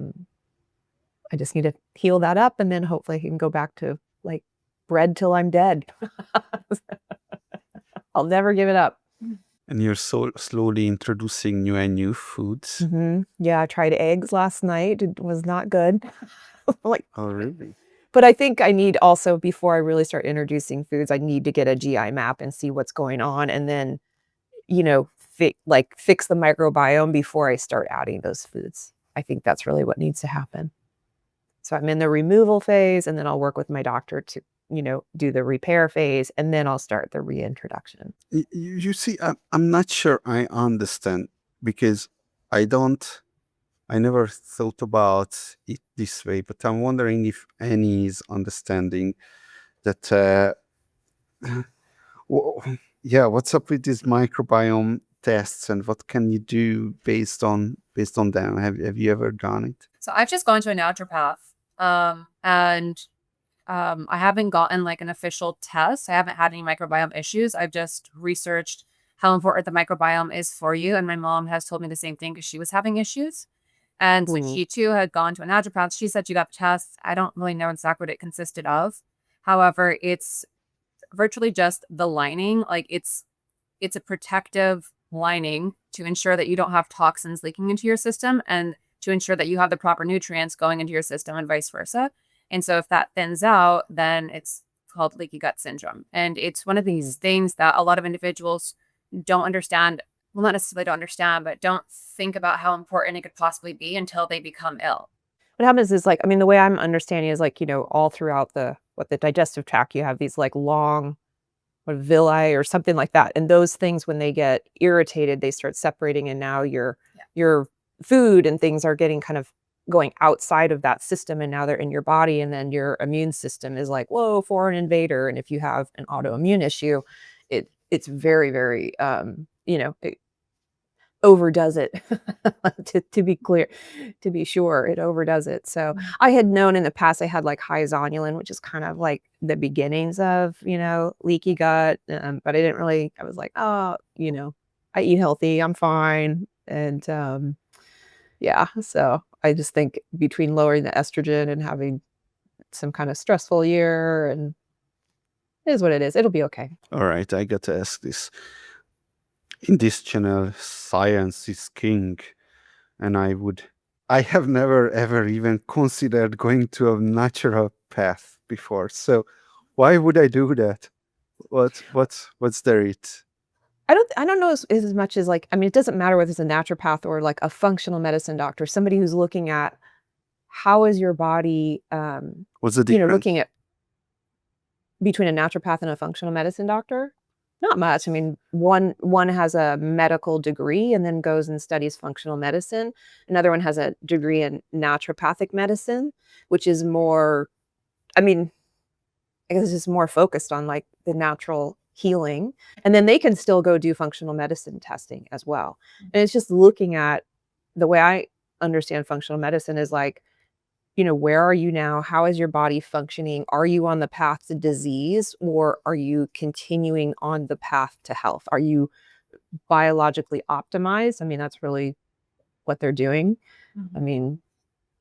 just need to heal that up, and then hopefully I can go back to, like, bread till I'm dead. I'll never give it up. And you're so slowly introducing new and new foods. Yeah, I tried eggs last night. It was not good. Like, Oh, really? but I think I need also, before I really start introducing foods, I need to get a GI map and see what's going on, and then, fix the microbiome before I start adding those foods. I think that's really what needs to happen. So I'm in the removal phase, and then I'll work with my doctor to, do the repair phase, and then I'll start the reintroduction. You see, I'm not sure I understand because I don't, I never thought about it this way, but I'm wondering if Annie is understanding that, yeah, what's up with these microbiome tests and what can you do based on them? Have you ever done it? So I've just gone to a naturopath, and I haven't gotten like an official test. I haven't had any microbiome issues. I've just researched how important the microbiome is for you. And my mom has told me the same thing because she was having issues. And so Mhm. she too had gone to a naturopath. She said she got the test. I don't really know exactly what it consisted of. However, it's virtually just the lining. Like it's a protective lining to ensure that you don't have toxins leaking into your system and to ensure that you have the proper nutrients going into your system and vice versa. And so if that thins out, then it's called leaky gut syndrome. And it's one of these things that a lot of individuals don't understand. Well, not necessarily don't understand, but don't think about how important it could possibly be until they become ill. What happens is, like, I mean, the way I'm understanding is, like, all throughout the digestive tract, you have these, like, long, what, villi or something like that, and those things, when they get irritated, they start separating, and now Yeah. your food and things are getting kind of going outside of that system, and now they're in your body, and then your immune system is like, "Whoa, foreign invader," and if you have an autoimmune issue, it's very, very, it overdoes it. To be clear, to be sure, it overdoes it. So, I had known in the past I had, like, high zonulin, which is kind of like the beginnings of, leaky gut, but I didn't really, I was like, "Oh, I eat healthy, I'm fine," and, yeah, so I just think between lowering the estrogen and having some kinda stressful year, and it is what it is, it'll be okay. All right, I got to ask this. In this channel, science is king, and I have never ever even considered going to a natural path before. So why would I do that? What's there it? I don't know as much as like, I mean, it doesn't matter whether it's a naturopath or like a functional medicine doctor, somebody who's looking at how is your body, What's the looking difference? at between a naturopath and a functional medicine doctor. Not much. I mean, one has a medical degree and then goes and studies functional medicine. Another one has a degree in naturopathic medicine, which is more, I mean, I guess it's just more focused on like the natural healing. And then they can still go do functional medicine testing as well. And it's just looking at the way I understand functional medicine is like, where are you now? How is your body functioning? Are you on the path to disease or are you continuing on the path to health? Are you biologically optimized? I mean, that's really what they're doing. I Mhm. mean,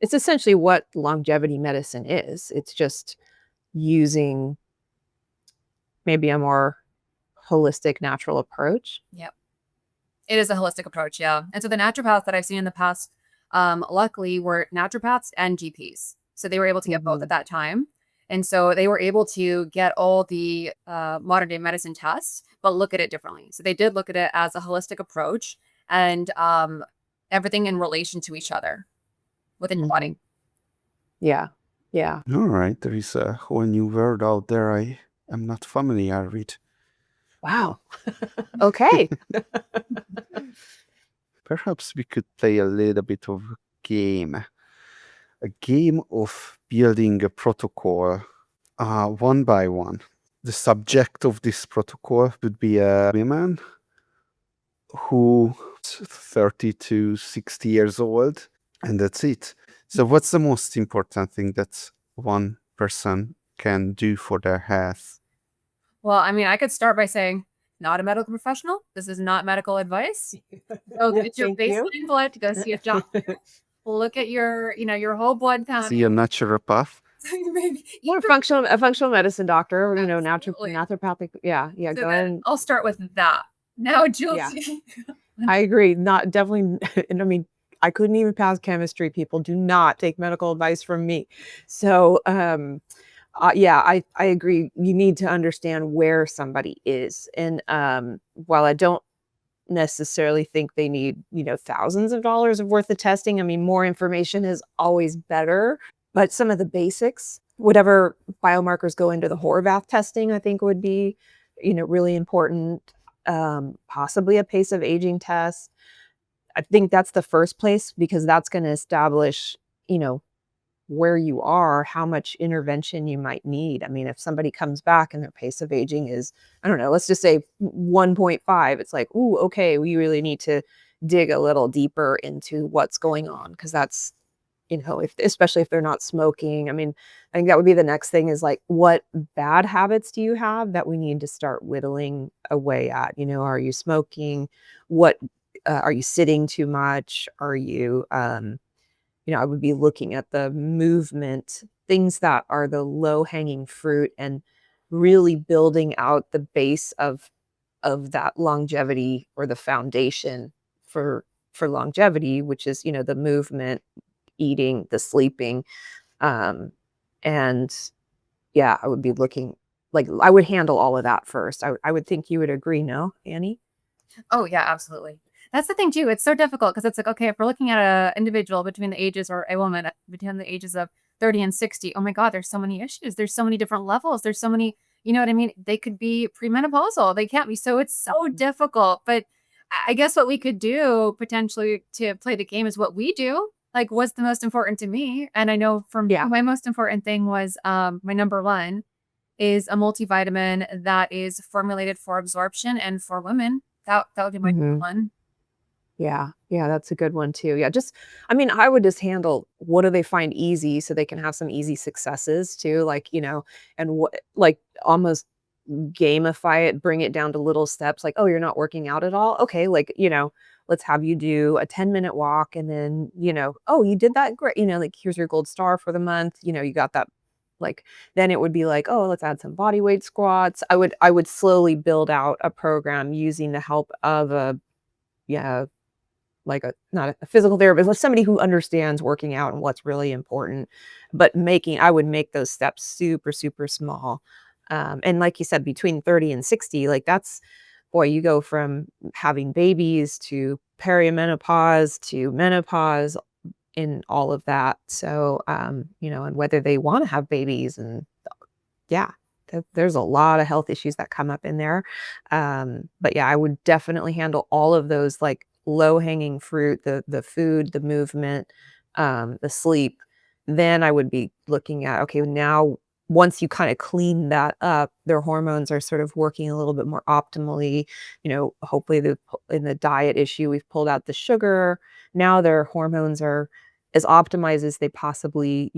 it's essentially what longevity medicine is. It's just using maybe a more holistic, natural approach. Yep. It is a holistic approach, yeah. And so the naturopaths that I've seen in the past, luckily were naturopaths and GPs. So they were able to get both Mhm. at that time. And so they were able to get all the modern day medicine tests, but look at it differently. So they did look at it as a holistic approach and everything in relation to each other within your body. Mhm. Yeah. Yeah. All right, there is a whole new word out there I am not familiar with. Wow. Okay. Perhaps we could play a little bit of a game of building a protocol one by one. The subject of this protocol would be a woman who 30 to 60 years old, and that's it. So, what's the most important thing that one person can do for their health? Well, I mean, I could start by saying, not a medical professional. This is not medical advice. Go get your Thank you. baseline blood to go see a doctor. Look at your, your whole blood count. See a naturopath? Maybe Or even a functional medicine doctor, or, absolutely. naturopathic, yeah, yeah, So go then ahead and I'll start with that. Now, yeah, Julie. I agree, not definitely and I mean, I couldn't even pass chemistry, people do not take medical advice from me. So, yeah, I agree, you need to understand where somebody is, and, while I don't necessarily think they need, thousands of dollars of worth of testing, I mean, more information is always better, but some of the basics, whatever biomarkers go into the Horvath testing, I think would be, really important, possibly a pace of aging test. I think that's the first place because that's gonna establish, you know, where you are, how much intervention you might need. I mean, if somebody comes back and their pace of aging is, I don't know, let's just say 1.5, it's like, ooh, okay, we really need to dig a little deeper into what's going on because that's, if especially if they're not smoking. I mean, I think that would be the next thing is like, what bad habits do you have that we need to start whittling away at? Are you smoking? What are you sitting too much? Are you I would be looking at the movement, things that are the low-hanging fruit and really building out the base of that longevity or the foundation for longevity, which is, the movement, eating, the sleeping, and yeah, I would be looking like, I would handle all of that first. I would think you would agree, no, Annie? Oh, yeah, absolutely. That's the thing too. It's so difficult because it's like, okay, if we're looking at a individual between the ages or a woman between the ages of 30 and 60, oh my God, there's so many issues. There's so many different levels. There's so many, you know what I mean? They could be premenopausal. They can't be. So it's so difficult. But I guess what we could do potentially to play the game is what we do. Like, what's the most important to me? And I know for me, Yeah. my most important thing was my number one is a multivitamin that is formulated for absorption and for women. That would be my number Mhm. one. Yeah, yeah, that's a good one too. Yeah, just I mean, I would just handle what do they find easy so they can have some easy successes too, like, and what like almost gamify it, bring it down to little steps like, "Oh, you're not working out at all? Okay, like, let's have you do a 10-minute walk and then, oh, you did that great. Like here's your gold star for the month. You got that like then it would be like, "Oh, let's add some body weight squats." I would slowly build out a program using the help of a yeah, like a not a physical therapist, but somebody who understands working out and what's really important, but I would make those steps super, super small. And like you said, between 30 and 60, like boy, you go from having babies to perimenopause to menopause in all of that. So, and whether they want to have babies and yeah, there's a lot of health issues that come up in there. But yeah, I would definitely handle all of those like low hanging fruit, the food, the movement, the sleep. Then I would be looking at, okay, now once you kind of clean that up, their hormones are sort of working a little bit more optimally. Hopefully in the diet issue, we've pulled out the sugar. Now their hormones are as optimized as they possibly,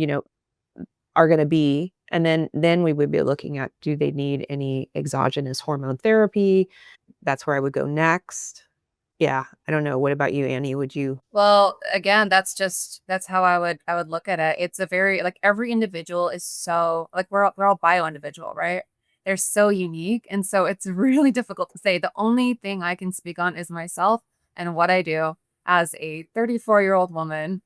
are gonna be, and then we would be looking at, do they need any exogenous hormone therapy? That's where I would go next. Yeah, I don't know, what about you, Annie? Would you Well, again, that's how I would look at it. It's a very like every individual is so like we're all bio individual, right? They're so unique, and so it's really difficult to say. The only thing I can speak on is myself and what I do as a 34-year-old woman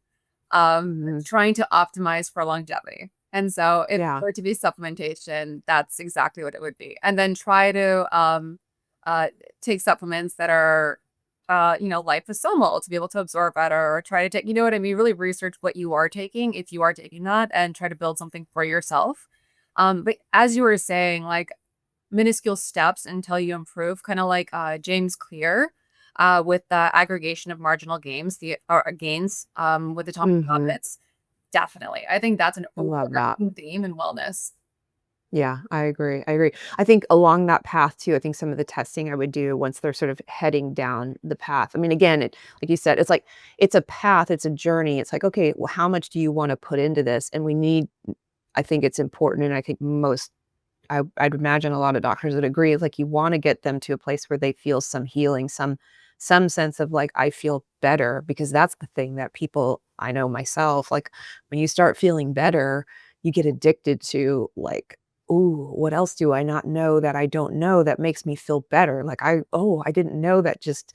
Mhm. trying to optimize for longevity. And so if it Yeah. were to be supplementation, that's exactly what it would be. And then try to uh take supplements that are liposomal to be able to absorb better, or try to take, you know what I mean, really research what you are taking if you are taking that and try to build something for yourself. But as you were saying, like minuscule steps until you improve, kind of like James Clear with the aggregation of marginal gains, gains with Atomic Mhm. Habits. Definitely. I think that's an I love that. overarching theme in wellness. Yeah, I agree, I agree. I think along that path too, I think some of the testing I would do once they're sort of heading down the path. I mean, again, like you said, it's like it's a path, it's a journey. It's like, okay, well, how much do you wanna put into this? And I think it's important, and I think I'd imagine a lot of doctors would agree, like, you wanna get them to a place where they feel some healing, some sense of, like, "I feel better," because that's the thing that people I know myself, like, when you start feeling better, you get addicted to, like, "Ooh, what else do I not know that I don't know that makes me feel better?" Like, I didn't know that just,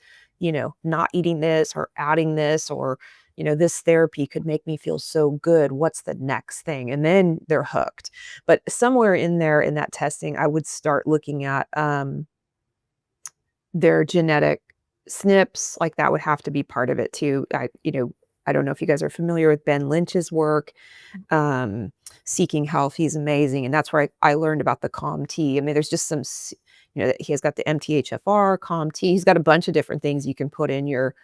not eating this or adding this or, this therapy could make me feel so good. What's the next thing? And then they're hooked. But somewhere in there in that testing, I would start looking at, their genetic SNPs, like, that would have to be part of it too. I don't know if you guys are familiar with Ben Lynch's work, um, Seeking Health, he's amazing, and that's where I learned about the COMT. I mean, there's just he has got the MTHFR, COMT, he's got a bunch of different things you can put in your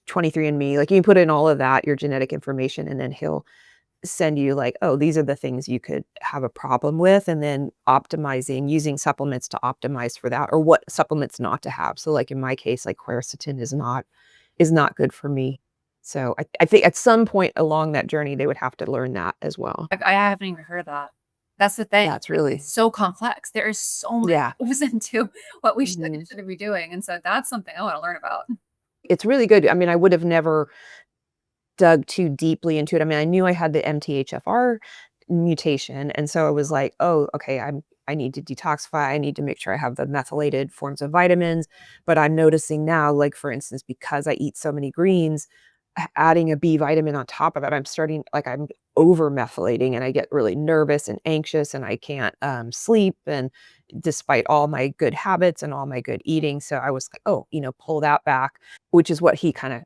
23andMe, like, you can put in all of that, your genetic information, and then he'll send you like, "Oh, these are the things you could have a problem with," and then using supplements to optimize for that, or what supplements not to have. So, like, in my case, like, quercetin is not good for me. So, I think at some point along that journey, they would have to learn that as well. I haven't even heard that. That's the thing. That's Like, it's really so complex. There is so much yeah. that goes into what we should and Mhm. shouldn't be doing. And so that's something I want to learn about. It's really good. I mean, I would have never dug too deeply into it. I mean, I knew I had the MTHFR mutation, and so I was like, "Oh, okay, I need to detoxify. I need to make sure I have the methylated forms of vitamins." But I'm noticing now, like for instance, because I eat so many greens, adding a B vitamin on top of it, I'm over methylating, and I get really nervous and anxious, and I can't sleep. And despite all my good habits and all my good eating, so I was like, "Oh, pull that back," which is what he kind of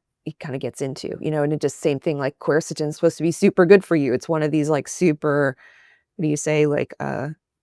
gets into, and it just same thing, like quercetin is supposed to be super good for you. It's one of these like super, what do you say, like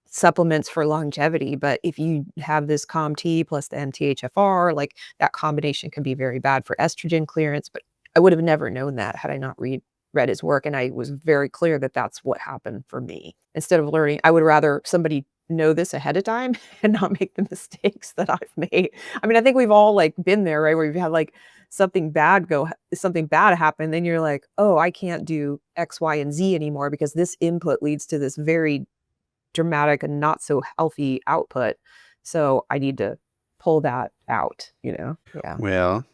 supplements for longevity. But if you have this COMT plus the MTHFR, like that combination can be very bad for estrogen clearance. But I would have never known that had I not read his work. And I was very clear that that's what happened for me. Instead of learning, I would rather somebody know this ahead of time and not make the mistakes that I've made. I mean, I think we've all like been there, right? Where you've had like something bad happen, then you're like, "Oh, I can't do X, Y, and Z anymore because this input leads to this very dramatic and not so healthy output. So I need to pull that out?" Yeah. Well,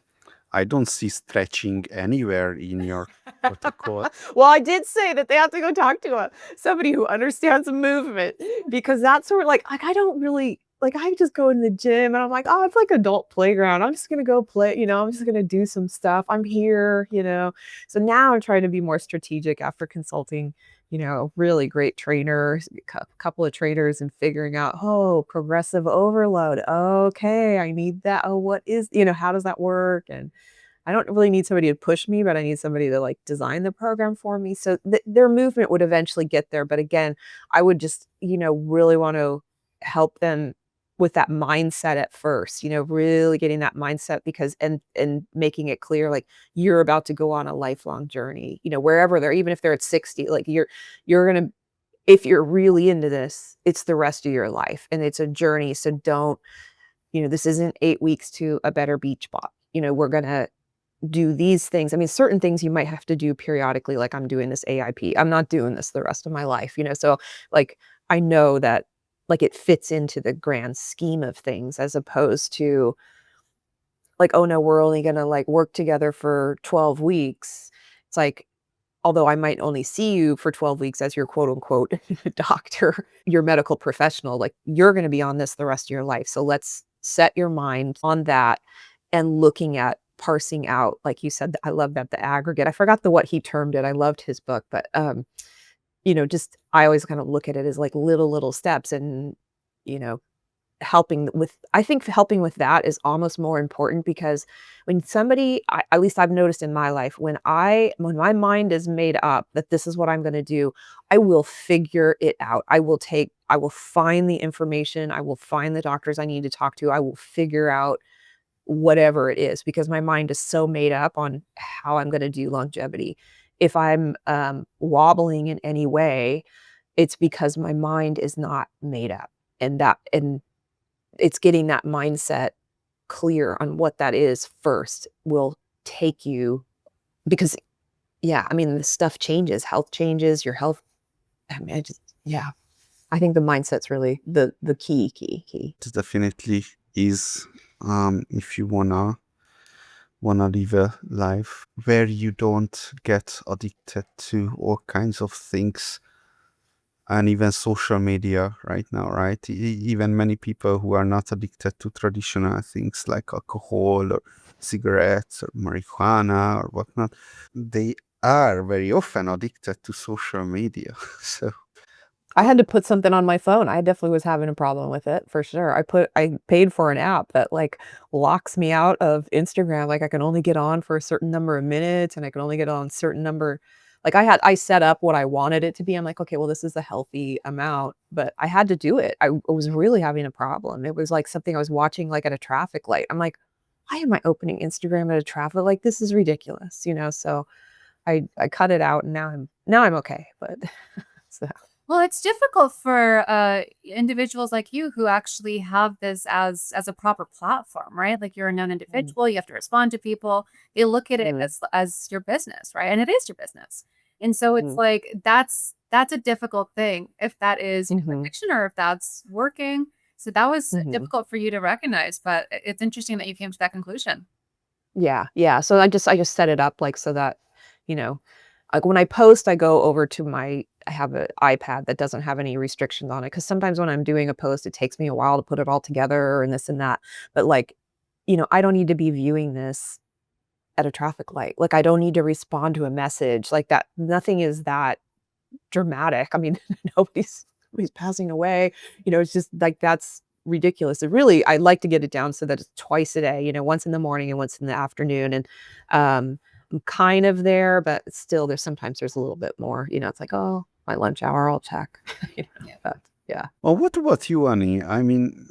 I don't see stretching anywhere in your protocol. Well, I did say that they have to go talk to somebody who understands movement because that's sort of like I don't really like I just go in the gym and I'm like, oh, it's like adult playground. I'm just gonna go play, I'm just gonna do some stuff. I'm here. So now I'm trying to be more strategic after consulting, really great trainers, couple of trainers and figuring out, oh, progressive overload. Okay, I need that. Oh, what is, how does that work? And I don't really need somebody to push me, but I need somebody to like design the program for me. So their movement would eventually get there. But again, I would just, really want to help them with that mindset at first, really getting that mindset because and making it clear like you're about to go on a lifelong journey, wherever they're, even if they're at 60, like you're gonna, if you're really into this, it's the rest of your life and it's a journey. So don't, this isn't 8 weeks to a better beach ball. We're gonna do these things. I mean, certain things you might have to do periodically, like I'm doing this AIP. I'm not doing this the rest of my life, So like I know that like it fits into the grand scheme of things as opposed to like, oh no, we're only gonna like work together for 12 weeks. It's like, although I might only see you for 12 weeks as your quote unquote doctor, your medical professional, like you're gonna be on this the rest of your life. So let's set your mind on that and looking at parsing out, like you said, I love that the aggregate. I forgot the what he termed it. I loved his book, but just I always kind of look at it as like little steps and you know, helping with, I think helping with that is almost more important because when somebody, at least I've noticed in my life, when my mind is made up that this is what I'm going to do, I will figure it out. I will find the information. I will find the doctors I need to talk to. I will figure out whatever it is because my mind is so made up on how I'm going to do longevity. If I'm wobbling in any way, it's because my mind is not made up and it's getting that mindset clear on what that is first will take you because yeah, I mean, the stuff changes, health changes, your health. I mean, yeah, I think the mindset's really the key. It definitely is. If you wanna live a life where you don't get addicted to all kinds of things and even social media right now, right? Even many people who are not addicted to traditional things like alcohol or cigarettes or marijuana or whatnot, they are very often addicted to social media. So I had to put something on my phone. I definitely was having a problem with it for sure. I paid for an app that like locks me out of Instagram. Like I can only get on for a certain number of minutes and I can only get on certain number. Like I set up what I wanted it to be. I'm like, okay, well, this is a healthy amount, but I had to do it. I was really having a problem. It was like something I was watching like at a traffic light. I'm like, why am I opening Instagram at a traffic? Like this is ridiculous. So I cut it out and now I'm okay. But so. Well, it's difficult for individuals like you who actually have this as a proper platform, right? Like you're a known Mm, individual, you have to respond to people. They look at it mm, as your business, right? And it is your business. And so it's mm. like that's a difficult thing if that is your Mhm, addiction or if that's working. So that was mhm. difficult for you to recognize, but it's interesting that you came to that conclusion. Yeah. So I just set it up, like, so that, you know, like, when I post, I go over to I have an iPad that doesn't have any restrictions on it. Because sometimes when I'm doing a post, it takes me a while to put it all together and this and that. But, like, I don't need to be viewing this at a traffic light. Like, I don't need to respond to a message like that. Nothing is that dramatic. I mean, nobody's passing away. It's just like that's ridiculous. It really I'd like to get it down so that it's twice a day, once in the morning and once in the afternoon. And I'm kind of there, but still there's a little bit more. It's like, oh, my lunch hour, I'll check. Yeah. But yeah. well, what about you, Annie? I mean,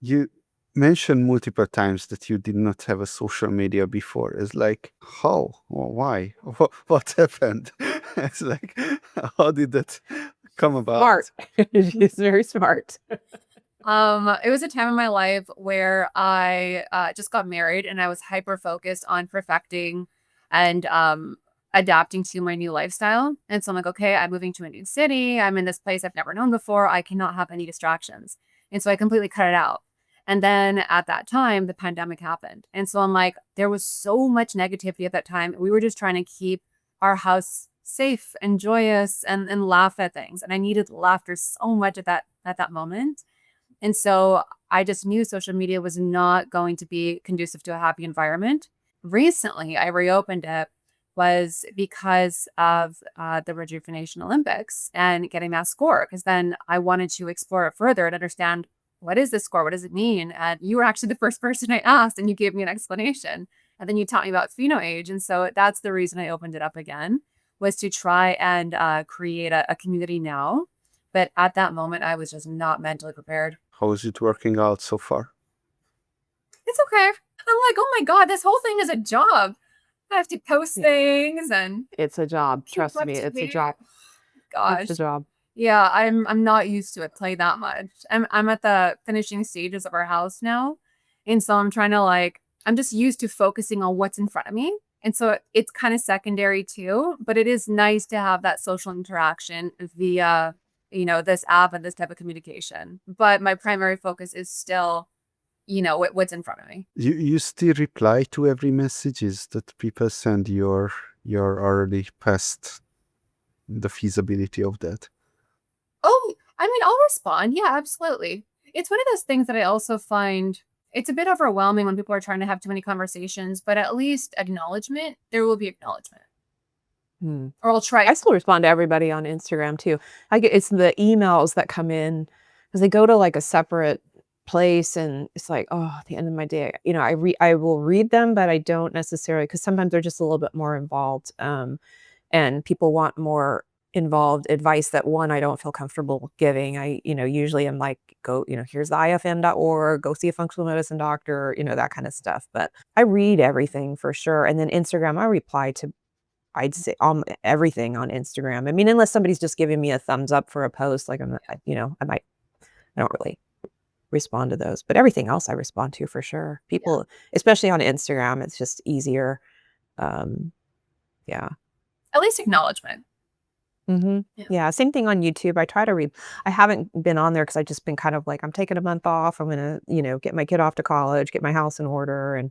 you mentioned multiple times that you did not have a social media before. It's like, how or why? What happened? It's like, how did that come about? Smart. She's very smart. It was a time in my life where I just got married and I was hyper focused on perfecting and adapting to my new lifestyle. And so I'm like, okay, I'm moving to a new city. I'm in this place I've never known before. I cannot have any distractions. And so I completely cut it out. And then at that time, the pandemic happened. And so I'm like, there was so much negativity at that time. We were just trying to keep our house safe and joyous and laugh at things. And I needed laughter so much at that moment. And so I just knew social media was not going to be conducive to a happy environment. Recently, I reopened it was because of the Rejuvenation Olympics and getting that score. Because then I wanted to explore it further and understand, what is this score? What does it mean? And you were actually the first person I asked, and you gave me an explanation. And then you taught me about PhenoAge. And so that's the reason I opened it up again, was to try and create a community now. But at that moment, I was just not mentally prepared. How is it working out so far? It's okay. I'm like, oh my God, this whole thing is a job. I have to post Yeah. things and It's a job. keep Trust up me, to it's a date. job. It's a Gosh. job. Yeah, I'm not used to it play that much. I'm at the finishing stages of our house now. And so I'm trying to I'm just used to focusing on what's in front of me. And so it's kind of secondary too, but it is nice to have that social interaction via, this app and this type of communication. But my primary focus is still, what's in front of me. You still reply to every messages that people send you, you're already past the feasibility of that? Oh, I mean, I'll respond. Yeah, absolutely. It's one of those things that I also find it's a bit overwhelming when people are trying to have too many conversations, but at least acknowledgement, there will be acknowledgement. Hmm. Or I'll try. I still respond to everybody on Instagram too. It's the emails that come in because they go to like a separate place, and it's like, oh, at the end of my day, I will read them, but I don't necessarily, because sometimes they're just a little bit more involved, and people want more involved advice that one I don't feel comfortable giving. Usually I'm like, go, here's the ifm.org, go see a functional medicine doctor, that kind of stuff. But I read everything for sure, and then Instagram, I reply to, I'd say, everything on Instagram. I mean, unless somebody's just giving me a thumbs up for a post, like I don't really respond to those, but everything else I respond to for sure. People, especially on Instagram, it's just easier. Um, yeah. At least acknowledgement. Mhm. Yeah. Yeah, same thing on YouTube. I try to read. I haven't been on there because 'cause I've just been kind of like, I'm taking a month off. I'm gonna, get my kid off to college, get my house in order,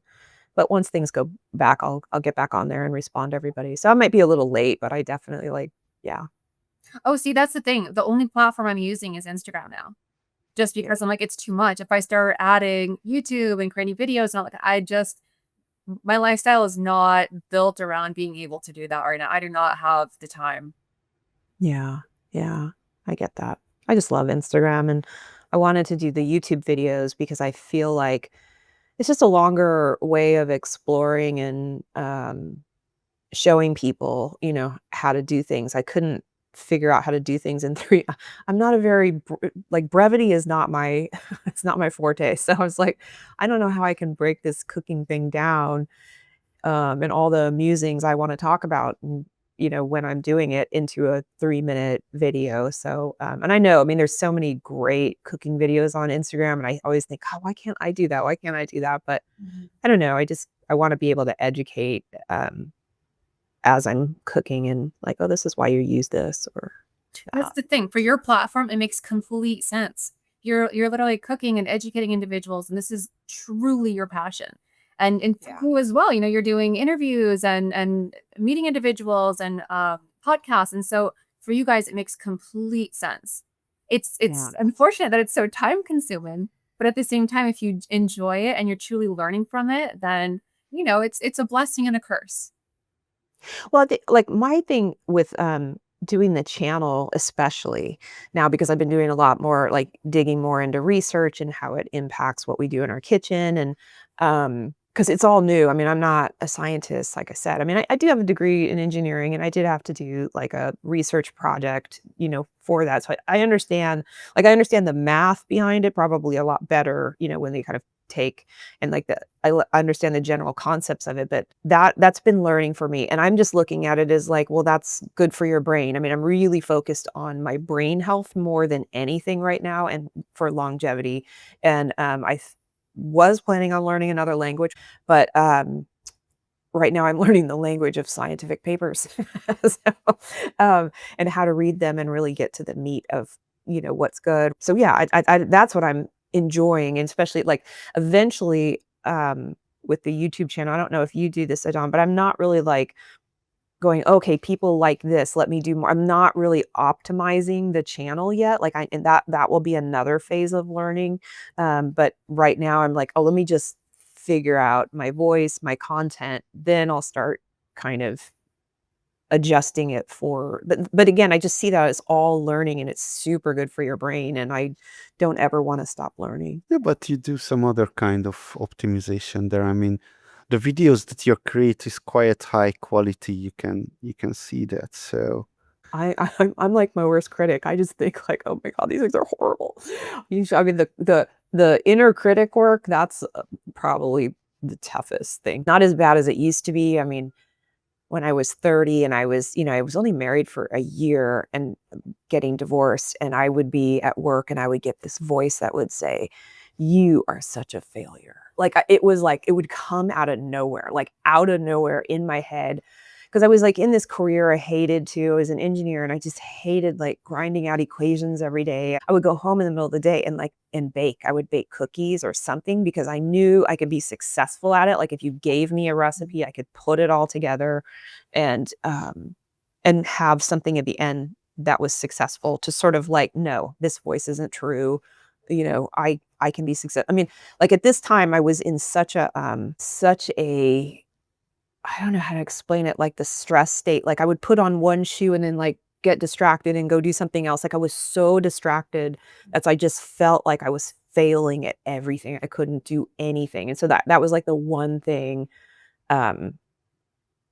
but once things go back, I'll get back on there and respond to everybody. So I might be a little late, but I definitely yeah. Oh, see, that's the thing. The only platform I'm using is Instagram now. Just because I'm like, it's too much. If I start adding YouTube and creating videos and all that, my lifestyle is not built around being able to do that right now. I do not have the time. Yeah. Yeah. I get that. I just love Instagram, and I wanted to do the YouTube videos because I feel like it's just a longer way of exploring and, showing people, how to do things. I couldn't figure out how to do things in 3. I'm not a very brevity is not my it's not my forte. So I was like, I don't know how I can break this cooking thing down, and all the musings I wanna talk about, and, when I'm doing it, into a 3-minute video. So, and I know, I mean, there's so many great cooking videos on Instagram, and I always think, "Oh, why can't I do that? Why can't I do that?" But Mhm. I don't know, I wanna be able to educate, as I'm cooking, and like, "Oh, this is why you use this," or That's the thing. For your platform, it makes complete sense. You're literally cooking and educating individuals, and this is truly your passion. And for Yeah. you as well, you're doing interviews and meeting individuals and podcasts. And so for you guys, it makes complete sense. Yeah. It's unfortunate that it's so time consuming, but at the same time, if you enjoy it and you're truly learning from it, then it's a blessing and a curse. Well, my thing with, doing the channel, especially now, because I've been doing a lot more, like, digging more into research and how it impacts what we do in our kitchen, and, because it's all new. I mean, I'm not a scientist, like I said. I mean, I do have a degree in engineering, and I did have to do, like, a research project, for that. So I understand, I understand the math behind it probably a lot better, when they kind of take, and like I understand the general concepts of it, but that's been learning for me. And I'm just looking at it as like, well, that's good for your brain. I mean, I'm really focused on my brain health more than anything right now, and for longevity. And was planning on learning another language, but right now I'm learning the language of scientific papers. So, and how to read them and really get to the meat of, what's good. So yeah, that's what I'm enjoying, and especially like eventually, with the YouTube channel. I don't know if you do this, Adam, but I'm not really like going, okay, people like this, let me do more. I'm not really optimizing the channel yet. Like and that will be another phase of learning. But right now I'm like, oh, let me just figure out my voice, my content, then I'll start kind of adjusting it for, but again, I just see that as all learning and it's super good for your brain and I don't ever want to stop learning. Yeah, but you do some other kind of optimization there. I mean, the videos that you create is quite high quality. You can see that. So I'm like my worst critic. I just think like, oh my God, these things are horrible. I mean, the inner critic work, that's probably the toughest thing. Not as bad as it used to be. I mean, when I was 30 and I was, I was only married for a year and getting divorced, and I would be at work and I would get this voice that would say, "You are such a failure." It was like it would come out of nowhere, like out of nowhere in my head. Because I was like in this career I hated too as an engineer, and I just hated like grinding out equations every day. I would go home in the middle of the day and bake. I would bake cookies or something because I knew I could be successful at it. Like if you gave me a recipe, I could put it all together and have something at the end that was successful to sort of like, no, this voice isn't true. I can be success. I mean, like at this time I was in such a I don't know how to explain it, like the stress state. Like I would put on one shoe and then like get distracted and go do something else. Like I was so distracted that I just felt like I was failing at everything. I couldn't do anything. And so that was like the one thing um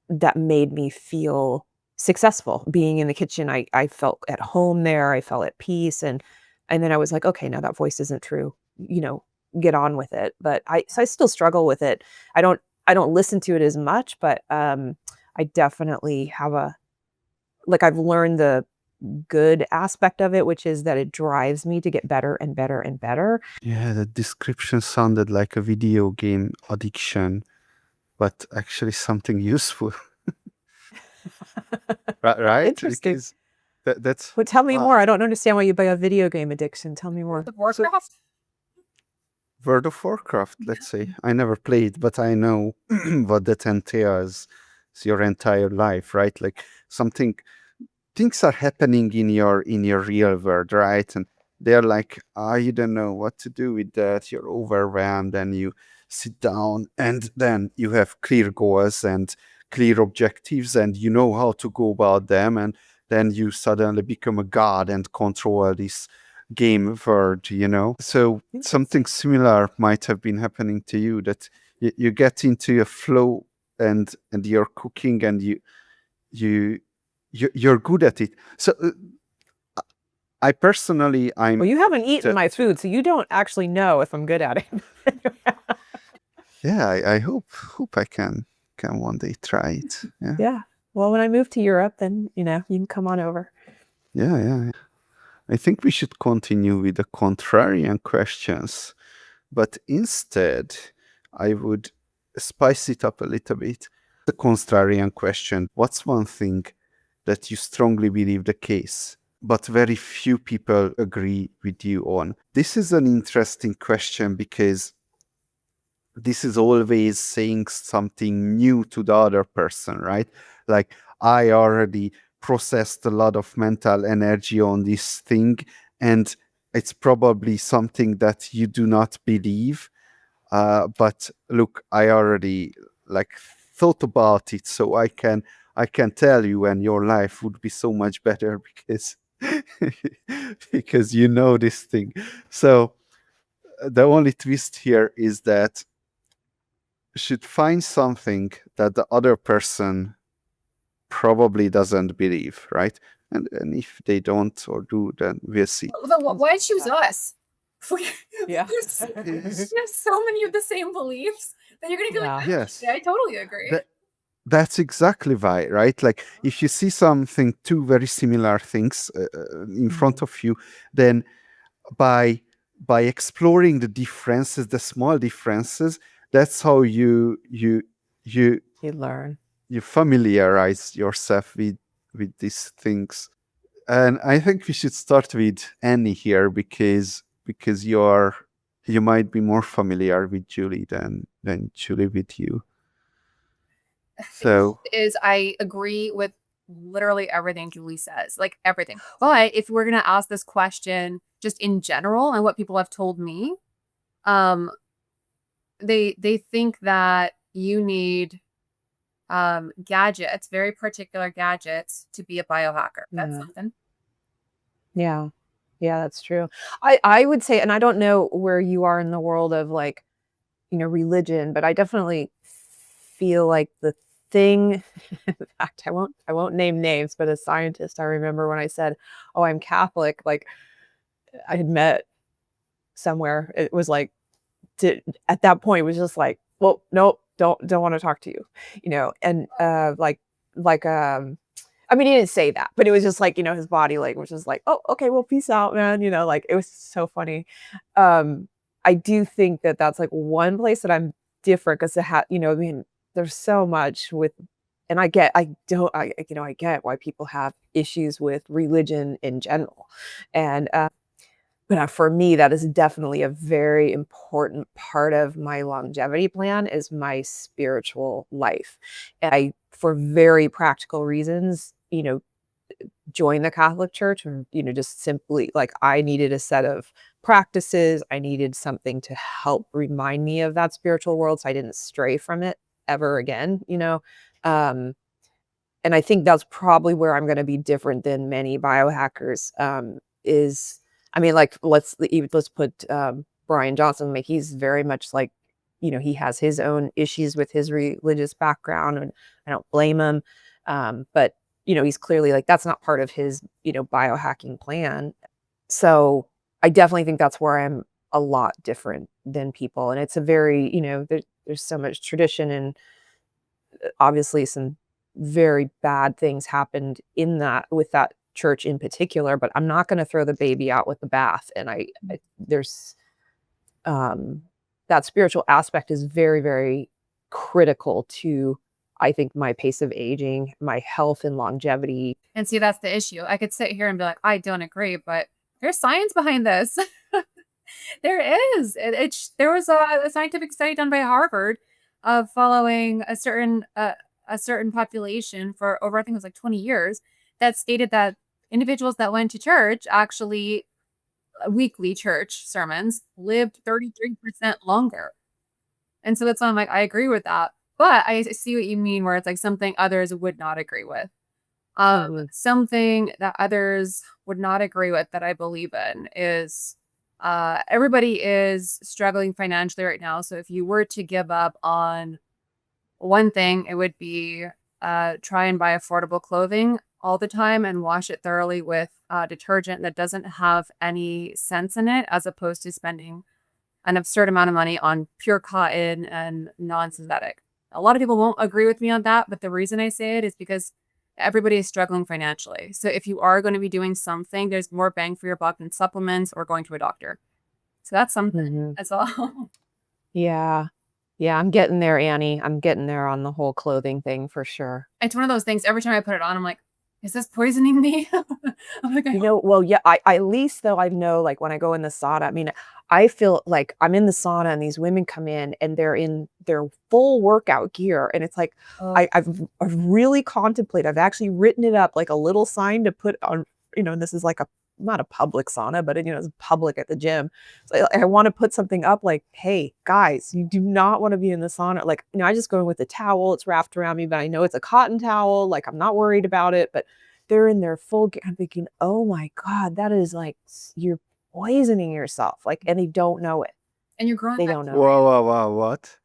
that made me feel successful. Being in the kitchen, I felt at home there, I felt at peace, and then I was like, "Okay, now that voice isn't true, get on with it." But I still struggle with it. I don't listen to it as much, but, I definitely have I've learned the good aspect of it, which is that it drives me to get better and better and better. yeah, the description sounded like a video game addiction, but actually something useful. Right? Interesting. Because that's Well, tell me uh, more. I don't understand why you buy a video game addiction. Tell me more. World of so Warcraft? World of Warcraft, let's say. I never played, but I know what that entails. It's your entire life, right? Like something things are happening in your real world, right? And they're like, you don't know what to do with that. You're overwhelmed, and you sit down, and then you have clear goals and clear objectives, and you know how to go about them, and then you suddenly become a god and control this game world, you know. So something similar might have been happening to you, that you get into a flow, and you're cooking, and you you're good at it. So I personally, Well, I'm you haven't eaten the, my food, so you don't actually know if I'm good at it. yeah. I hope I can one day try it. Yeah, Yeah. Well, when I move to Europe, then, you can come on over. yeah. I think we should continue with the contrarian questions, but instead, I would spice it up a little bit. The contrarian question: what's one thing that you strongly believe the case, but very few people agree with you on? This is an interesting question because this is always saying something new to the other person, right? Like, I already processed a lot of mental energy on this thing, and it's probably something that you do not believe. But look, I already like thought about it, so I can tell you, and your life would be so much better because because you know this thing. So the only twist here is that should find something that the other person probably doesn't believe, right? And if they don't or do, then we'll see. Then why choose us? We, Yeah. we Is have so many of the same beliefs that you're gonna be like, Yeah. yes, I totally agree. that that's exactly why, right? Like if you see something, two very similar things in front Mhm. of you, then by by exploring the differences, the small differences, that's how you You learn. you familiarize yourself with these things. And I think we should start with Annie here because you might be more familiar with Julie than Julie with you. So Is I agree with literally everything Julie says, like everything. But if we're gonna ask this question just in general and what people have told me, um, they think that you need gadgets, very particular gadgets, to be a biohacker. That's Yeah. something. Yeah. Yeah, that's true. I would say, and I don't know where you are in the world of like, religion, but I definitely feel like the thing in fact, I won't name names, but as scientist, I remember when I said, "Oh, I'm Catholic," like I had met somewhere. It was like at that point it was just like, "Well, nope, don't want to talk to you." And like I mean, he didn't say that, but it was just like, his body language was like, "Oh, okay, well, peace out, man." Like it was so funny. Um, I do think that that's like one place that I'm different because I mean, there's so much with, and I get why people have issues with religion in general, and but for me, that is definitely a very important part of my longevity plan is my spiritual life. And for very practical reasons, joined the Catholic Church and, just simply like I needed a set of practices. I needed something to help remind me of that spiritual world so I didn't stray from it ever again. Um, and I think that's probably where I'm gonna be different than many biohackers, is I mean, like, let's put, Brian Johnson, like, he's very much like, he has his own issues with his religious background, and I don't blame him, but, he's clearly like, that's not part of his, biohacking plan. So, I definitely think that's where I'm a lot different than people, and it's a very there's so much tradition and obviously some very bad things happened in that with that church in particular, but I'm not gonna throw the baby out with the bath, and I there's, um that spiritual aspect is very, very critical to, I think, my pace of aging, my health and longevity. And see, that's the issue. I could sit here and be like, I don't agree, but there's science behind this. There is. There was a scientific study done by Harvard of following a certain population for over, I think it was like 20 years, that stated that individuals that went to church, actually weekly church sermons, lived 33% longer. And so that's why I'm like, I agree with that. But I see what you mean, where it's like something others would not agree with. Mhm, Something that others would not agree with that I believe in is everybody is struggling financially right now. So if you were to give up on one thing, it would be try and buy affordable clothing all the time and wash it thoroughly with detergent that doesn't have any scents in it, as opposed to spending an absurd amount of money on pure cotton and non-synthetic. A lot of people won't agree with me on that, but the reason I say it is because everybody is struggling financially. So if you are going to be doing something, there's more bang for your buck than supplements or going to a doctor. So that's something. mhm. That's all. Yeah. Yeah, I'm getting there, Annie. I'm getting there on the whole clothing thing for sure. It's one of those things. Every time I put it on, I'm like, is this poisoning me? I'm like, I hope. Well, yeah, at least though I know, like, when I go in the sauna, I mean, I feel like I'm in the sauna and these women come in and they're in their full workout gear, and it's like, Oh, I've really contemplated, I've actually written it up, like a little sign to put on, and this is like a not a public sauna, but, it's public at the gym. So I wanna put something up like, "Hey, guys, you do not wanna be in the sauna." Like, I just go in with a towel, it's wrapped around me, but I know it's a cotton towel, like, I'm not worried about it, but they're in their full gear. I'm thinking, "Oh my god, that is like you're poisoning yourself," like, and they don't know it. and you're growing They don't know it. bacteria. wow, wow, wow, what?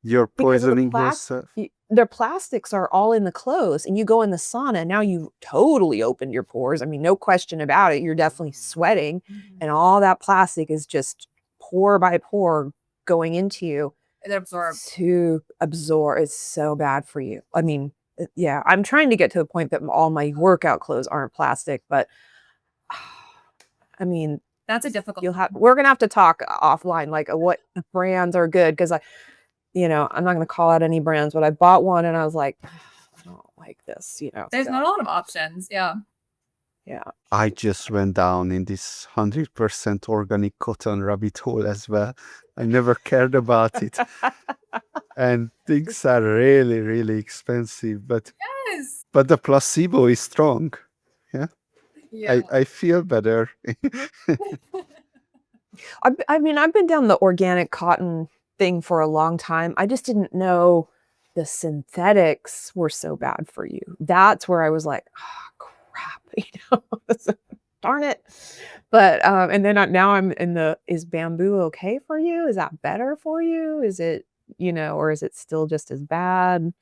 You're Because of the poisoning yourself? their plastics are all in the clothes, and you go in the sauna, and now you've totally opened your pores. I mean, no question about it, you're definitely sweating, Mhm. and all that plastic is just pore by pore going into you It absorbs. to absorb. It's so bad for you. I mean, yeah, I'm trying to get to the point that all my workout clothes aren't plastic, but I mean, That's a difficult one. we're gonna have to talk offline, like, what brands are good, 'cause I'm not gonna call out any brands, but I bought one and I was like, "I don't like this," There's so, not a lot of options. Yeah. yeah. I just went down in this 100% organic cotton rabbit hole as well. I never cared about it. And things are really, really expensive, but Yes. the placebo is strong. Yeah. Yeah. I feel better. I mean, I've been down the organic cotton thing for a long time. I just didn't know the synthetics were so bad for you. That's where I was like, oh, crap, darn it. But and then now I'm in the, is bamboo okay for you? Is that better for you? Is it, or is it still just as bad?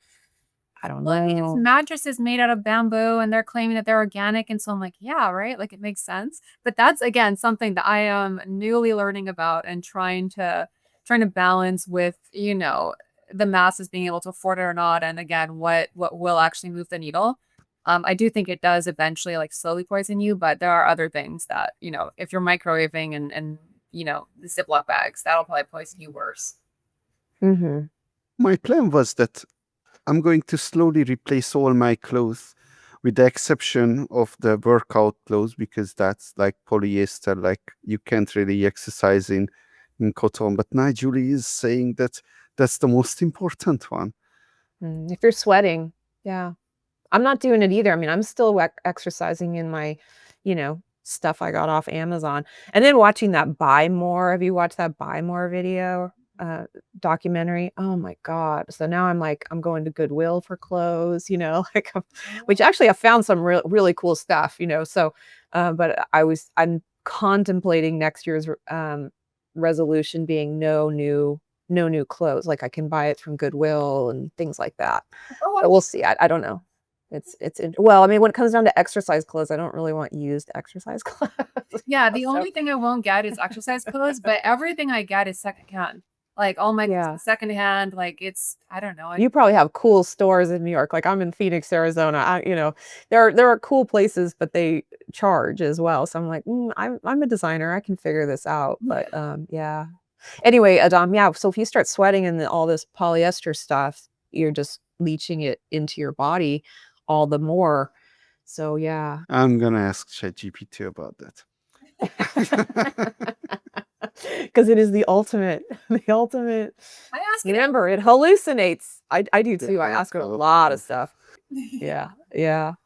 I don't Well, I mean, it's know. mattresses made out of bamboo and they're claiming that they're organic. And so I'm like, yeah, right. Like it makes sense. But that's again something that I am newly learning about and trying to balance with, the masses being able to afford it or not. And again, what will actually move the needle. I do think it does eventually like slowly poison you, but there are other things that, if you're microwaving and the Ziploc bags, that'll probably poison you worse. Mm-hmm. My plan was that I'm going to slowly replace all my clothes, with the exception of the workout clothes, because that's like polyester, like you can't really exercise in cotton. But now Julie is saying that that's the most important one. If you're sweating, yeah. I'm not doing it either. I mean, I'm still exercising in my, stuff I got off Amazon. And then watching that Buy More. Have you watched that Buy More video documentary? Oh my God. So now I'm like, I'm going to Goodwill for clothes, like, which actually I found some really cool stuff, So, but I'm contemplating next year's resolution being no new clothes. Like I can buy it from Goodwill and things like that. But we'll see. I don't know. Well, I mean, when it comes down to exercise clothes, I don't really want used exercise clothes. Yeah, the only thing I won't get is exercise clothes, but everything I get is secondhand. Like all my Yeah. secondhand, like I don't know. You probably have cool stores in New York. Like I'm in Phoenix, Arizona. There are cool places, but they charge as well. So I'm like, I'm a designer. I can figure this out. But yeah. Anyway, Adam, yeah. So if you start sweating and all this polyester stuff, you're just leaching it into your body all the more. So yeah. I'm gonna ask ChatGPT about that. Because it is the ultimate. I ask it. Remember, it hallucinates. I do too. I ask it a lot of stuff. Yeah. It Sure.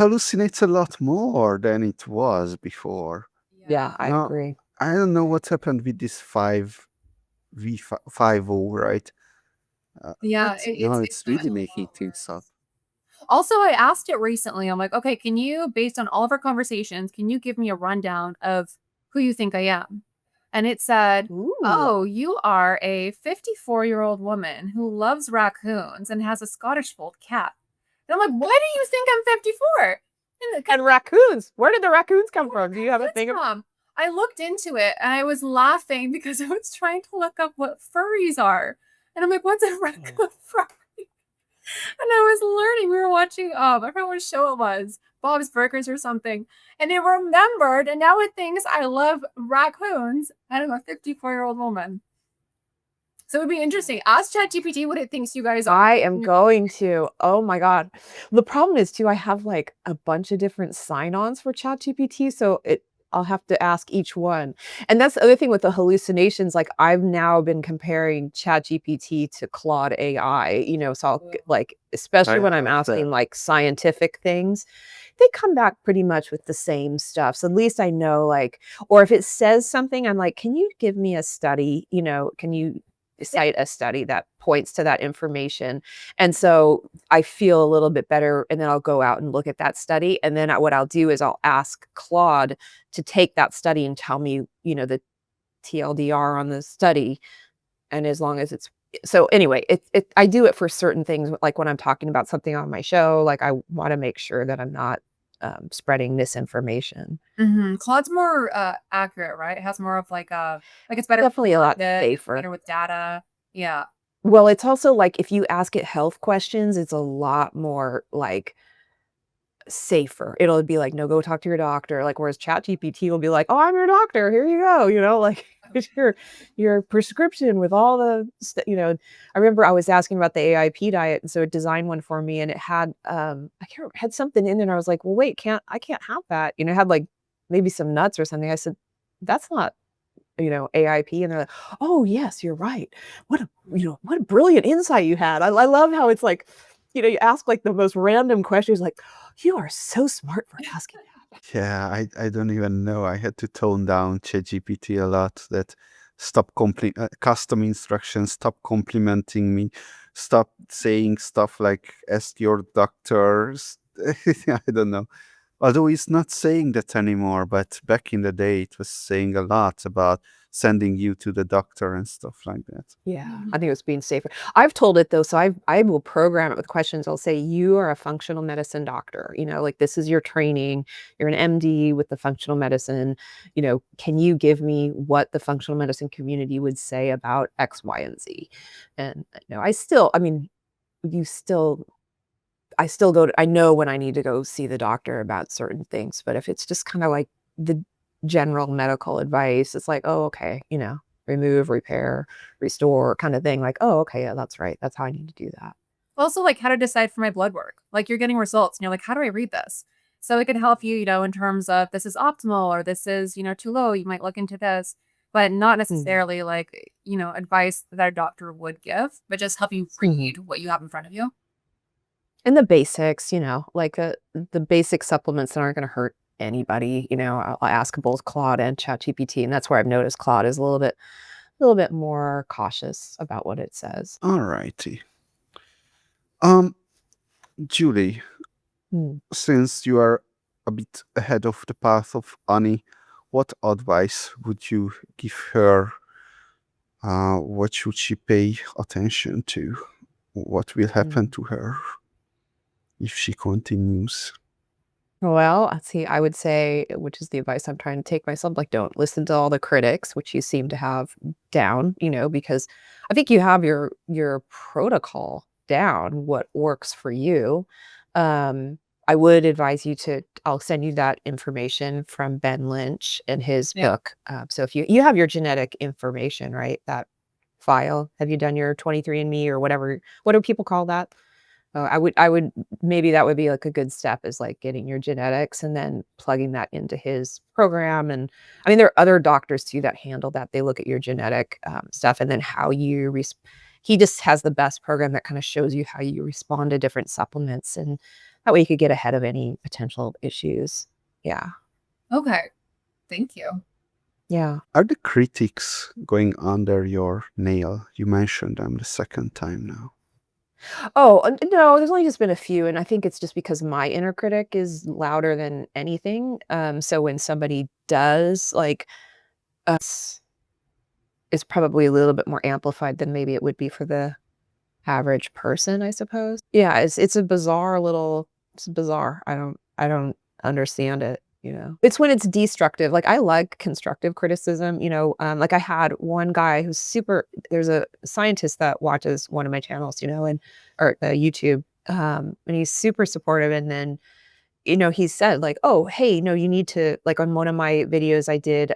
hallucinates a lot more than it was before. Yeah, I Now, agree. I don't know what happened with this 5V50, right? Yeah, It's really making things up. Also, I asked it recently. I'm like, okay, can you, based on all of our conversations, can you give me a rundown of who you think I am? And it said, Ooh. oh, you are a 54-year-old woman who loves raccoons and has a Scottish fold cat. And I'm like, why do you think I'm 54? And raccoons. Where did the raccoons come from? Do you have a thing of? I looked into it and I was laughing because I was trying to look up what furries are. And I'm like, what's a raccoon furry? And I was learning. We were watching, I forgot what show it was, Bob's Burgers or something. And it remembered, and now it thinks I love raccoons, and I'm a 54-year-old woman. So it would be interesting. Ask ChatGPT what it thinks you guys are. I am going to. Oh my God. The problem is too, I have like a bunch of different sign-ons for ChatGPT. So I'll have to ask each one. And that's the other thing with the hallucinations. Like I've now been comparing ChatGPT to Claude AI, so I'll like, especially when I'm asking like scientific things, they come back pretty much with the same stuff. So at least I know like, or if it says something, I'm like, can you give me a study? Can you cite a study that points to that information? And so I feel a little bit better, and then I'll go out and look at that study. And then what I'll do is I'll ask Claude to take that study and tell me, the TLDR on the study. And as long as it's, so anyway, I do it for certain things. Like when I'm talking about something on my show, like I want to make sure that I'm not spreading misinformation. Claude's more accurate, right? It has more of like it's better. Definitely a lot safer. Better with data. Yeah. Well, it's also like if you ask it health questions, it's a lot more like safer. It'll be like, no, go talk to your doctor. Like, whereas ChatGPT will be like, oh, I'm your doctor. Here you go. Like here's your prescription with all the, I remember I was asking about the AIP diet. And so it designed one for me and it had, I can't remember, had something in it. And I was like, well, wait, I can't have that. It had like maybe some nuts or something. I said, that's not AIP, and they're like, "Oh, yes, you're right. What a brilliant insight you had." I love how it's like, you ask like the most random questions, like, "You are so smart for asking that." Yeah, I don't even know. I had to tone down ChatGPT a lot. That stop custom instructions, stop complimenting me, stop saying stuff like "ask your doctors." I don't know. Although it's not saying that anymore, but back in the day, it was saying a lot about sending you to the doctor and stuff like that. Yeah, Mhm. I think it was being safer. I've told it though, so I will program it with questions. I'll say, "You are a functional medicine doctor, like this is your training. You're an MD with the functional medicine. Can you give me what the functional medicine community would say about X, Y, and Z?" And I mean, you still I still go to I know when I need to go see the doctor about certain things, but if it's just kinda like the general medical advice, it's like, "Oh, okay," remove, repair, restore kinda thing, like, "Oh, okay, yeah, that's right. That's how I need to do that." Also, like how to decide for my blood work. Like you're getting results and you're like, how do I read this? So it can help you, in terms of this is optimal or this is, too low. You might look into this, but not Mhm. necessarily like, advice that a doctor would give, but just help you Mhm. read what you have in front of you. And the basics, like, the basic supplements that aren't gonna hurt anybody, I'll ask both Claude and ChatGPT, and that's where I've noticed Claude is a little bit more cautious about what it says. All righty. Um, Julie, Mm. since you are a bit ahead of the path of Annie, what advice would you give her? What should she pay attention to? What will happen Mm. to her if she continues? Well, see, I would say, which is the advice I'm trying to take myself, like, don't listen to all the critics, which you seem to have down, because I think you have your protocol down, what works for you. Um, I would advise you to I'll send you that information from Ben Lynch and his Yeah. book. So if you have your genetic information, right? That file. Have you done your 23andMe or whatever? What do people call that? Oh, I would maybe that would be, like, a good step is, like, getting your genetics and then plugging that into his program, and I mean, there are other doctors too that handle that. They look at your genetic, stuff and then how you he just has the best program that kinda shows you how you respond to different supplements, and that way you could get ahead of any potential issues. Yeah. Okay. Thank you. Yeah. Are the critics going under your nail? You mentioned them the second time now. Oh, no, there's only just been a few, and I think it's just because my inner critic is louder than anything, so when somebody does, like, us is probably a little bit more amplified than maybe it would be for the average person, I suppose. Yeah, it's bizarre. I don't understand it. It's when it's destructive. Like, I like constructive criticism, like I had one guy who's super there's a scientist that watches one of my channels, and or YouTube, and he's super supportive, and then, he said like, "Oh, hey, no, you need to," like on one of my videos I did,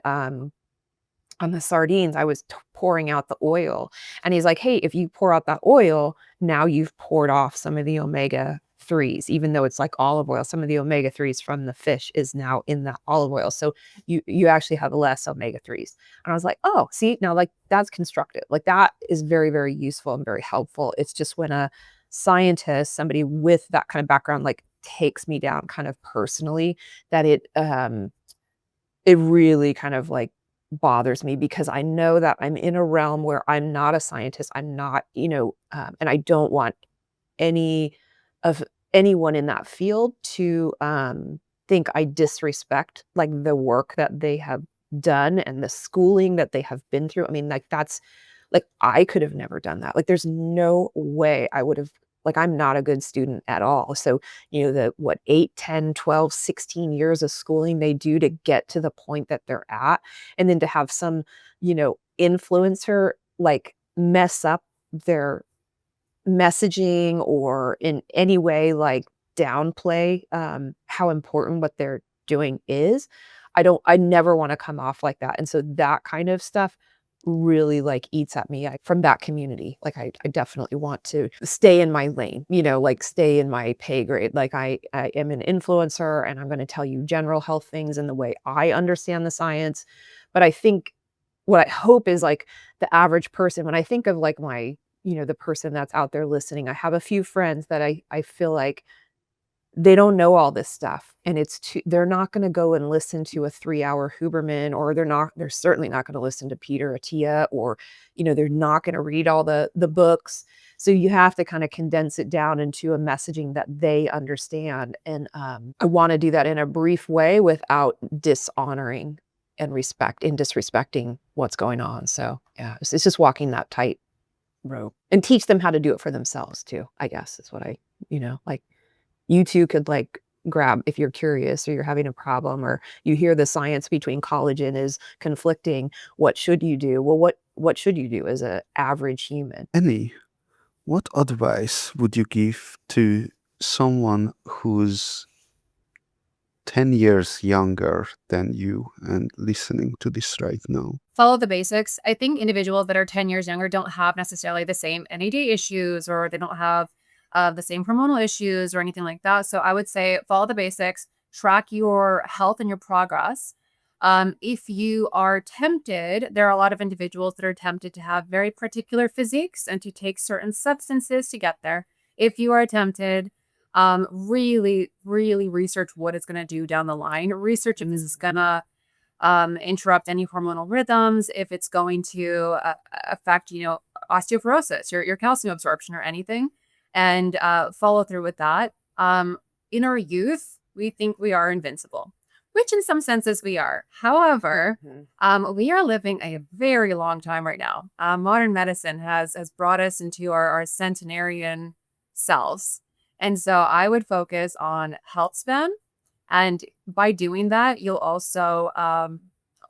on the sardines, I was pouring out the oil, and he's like, "Hey, if you pour out that oil, now you've poured off some of the omega 3s, even though it's like olive oil. Some of the omega 3s from the fish is now in the olive oil, so you actually have less omega 3s." And I was like, "Oh, see, now like that's constructive. Like that is very, very useful and very helpful." It's just when a scientist, somebody with that kind of background, like takes me down kind of personally, that it really kind of, like, bothers me because I know that I'm in a realm where I'm not a scientist, I'm not, and I don't want any of anyone in that field to, think I disrespect, like, the work that they have done and the schooling that they have been through. I mean, like, that's like, I could have never done that. Like, there's no way I would have like, I'm not a good student at all. So, the what, 8, 10, 12, 16 years of schooling they do to get to the point that they're at, and then to have some, influencer, like, mess up their messaging or in any way, like, downplay, how important what they're doing is. I never wanna come off like that, and so that kind of stuff really, like, eats at me, from that community. Like, I definitely want to stay in my lane, like, stay in my pay grade. Like, I am an influencer, and I'm gonna tell you general health things in the way I understand the science, but I think what I hope is like the average person, when I think of like my, the person that's out there listening, I have a few friends that I feel like they don't know all this stuff, and they're not gonna go and listen to a 3-hour Huberman, or they're certainly not gonna listen to Peter Attia, or, they're not gonna read all the books. So you have to kinda condense it down into a messaging that they understand, and, I wanna do that in a brief way without dishonoring and disrespecting what's going on. So, yeah, it's just walking that tight rope, and teach them how to do it for themselves too, I guess is what like, you too could like grab, if you're curious or you're having a problem, or you hear the science between collagen is conflicting, what should you do? Well, what should you do as an average human? Annie, what advice would you give to someone who's 10 years younger than you and listening to this right now? Follow the basics. I think individuals that are 10 years younger don't have necessarily the same NAD issues, or they don't have the same hormonal issues or anything like that. So I would say follow the basics, track your health and your progress. If you are tempted, there are a lot of individuals that are tempted to have very particular physiques and to take certain substances to get there. If you are tempted, really, really research what it's going to do down the line. Research if this is going to interrupt any hormonal rhythms, if it's going to affect, osteoporosis, your calcium absorption or anything, and follow through with that. In our youth, we think we are invincible, which in some senses we are. However, we are living a very long time right now. Modern medicine has brought us into our centenarian selves. And so I would focus on health span. And by doing that, you'll also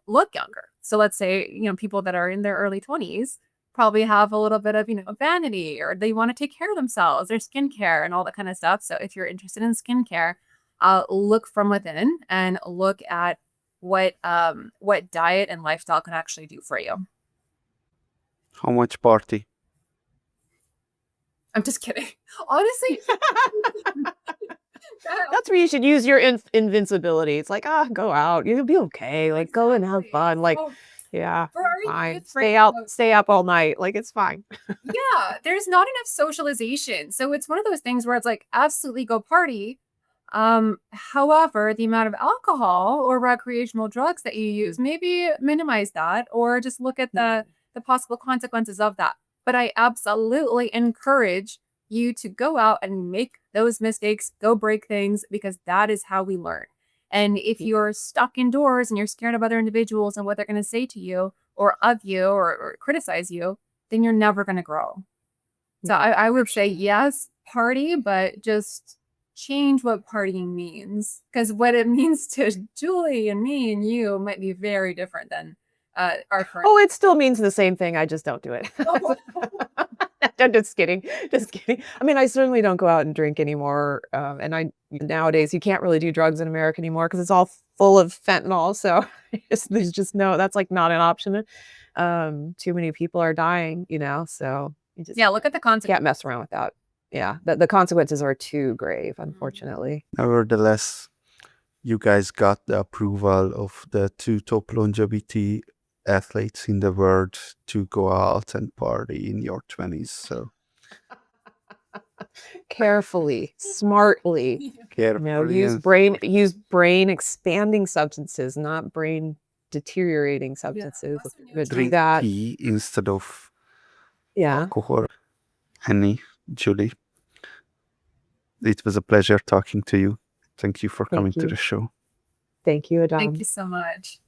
look younger. So let's say, people that are in their early 20s probably have a little bit of, vanity, or they want to take care of themselves, their skincare and all that kind of stuff. So if you're interested in skincare, look from within and look at what diet and lifestyle can actually do for you. How much party? I'm just kidding. Honestly, That's where you should use your invincibility. It's like, go out, you'll be okay. Like, go and have fun. Like, Oh, yeah, for our fine. youth right Stay out, now, stay up all night. Like, it's fine. yeah, there's not enough socialization. So it's one of those things where it's like, absolutely go party. However, the amount of alcohol or recreational drugs that you use, maybe minimize that, or just look at the possible consequences of that. But I absolutely encourage you to go out and make those mistakes, go break things, because that is how we learn. And if you're stuck indoors and you're scared of other individuals and what they're going to say to you or of you, or criticize you, then you're never going to grow. So I would say yes, party, but just change what partying means, because what it means to Julie and me and you might be very different than our current. Oh, it still means the same thing. I just don't do it. I'm just kidding. Just kidding. I mean, I certainly don't go out and drink anymore. And nowadays you can't really do drugs in America anymore because it's all full of fentanyl. So there's just that's like not an option. Too many people are dying, so you just Look at the consequences. can't mess around with that. Yeah, the consequences are too grave, unfortunately. Nevertheless, you guys got the approval of the 2 top longevity athletes in the world to go out and party in your 20s. So Carefully, smartly, carefully use and brain expanding substances, not brain deteriorating substances. Do drink that. tea instead of Yeah. alcohol. Annie, Julie, it was a pleasure talking to you. Thank you for coming to you. the show. Thank you, Adam. Thank you so much.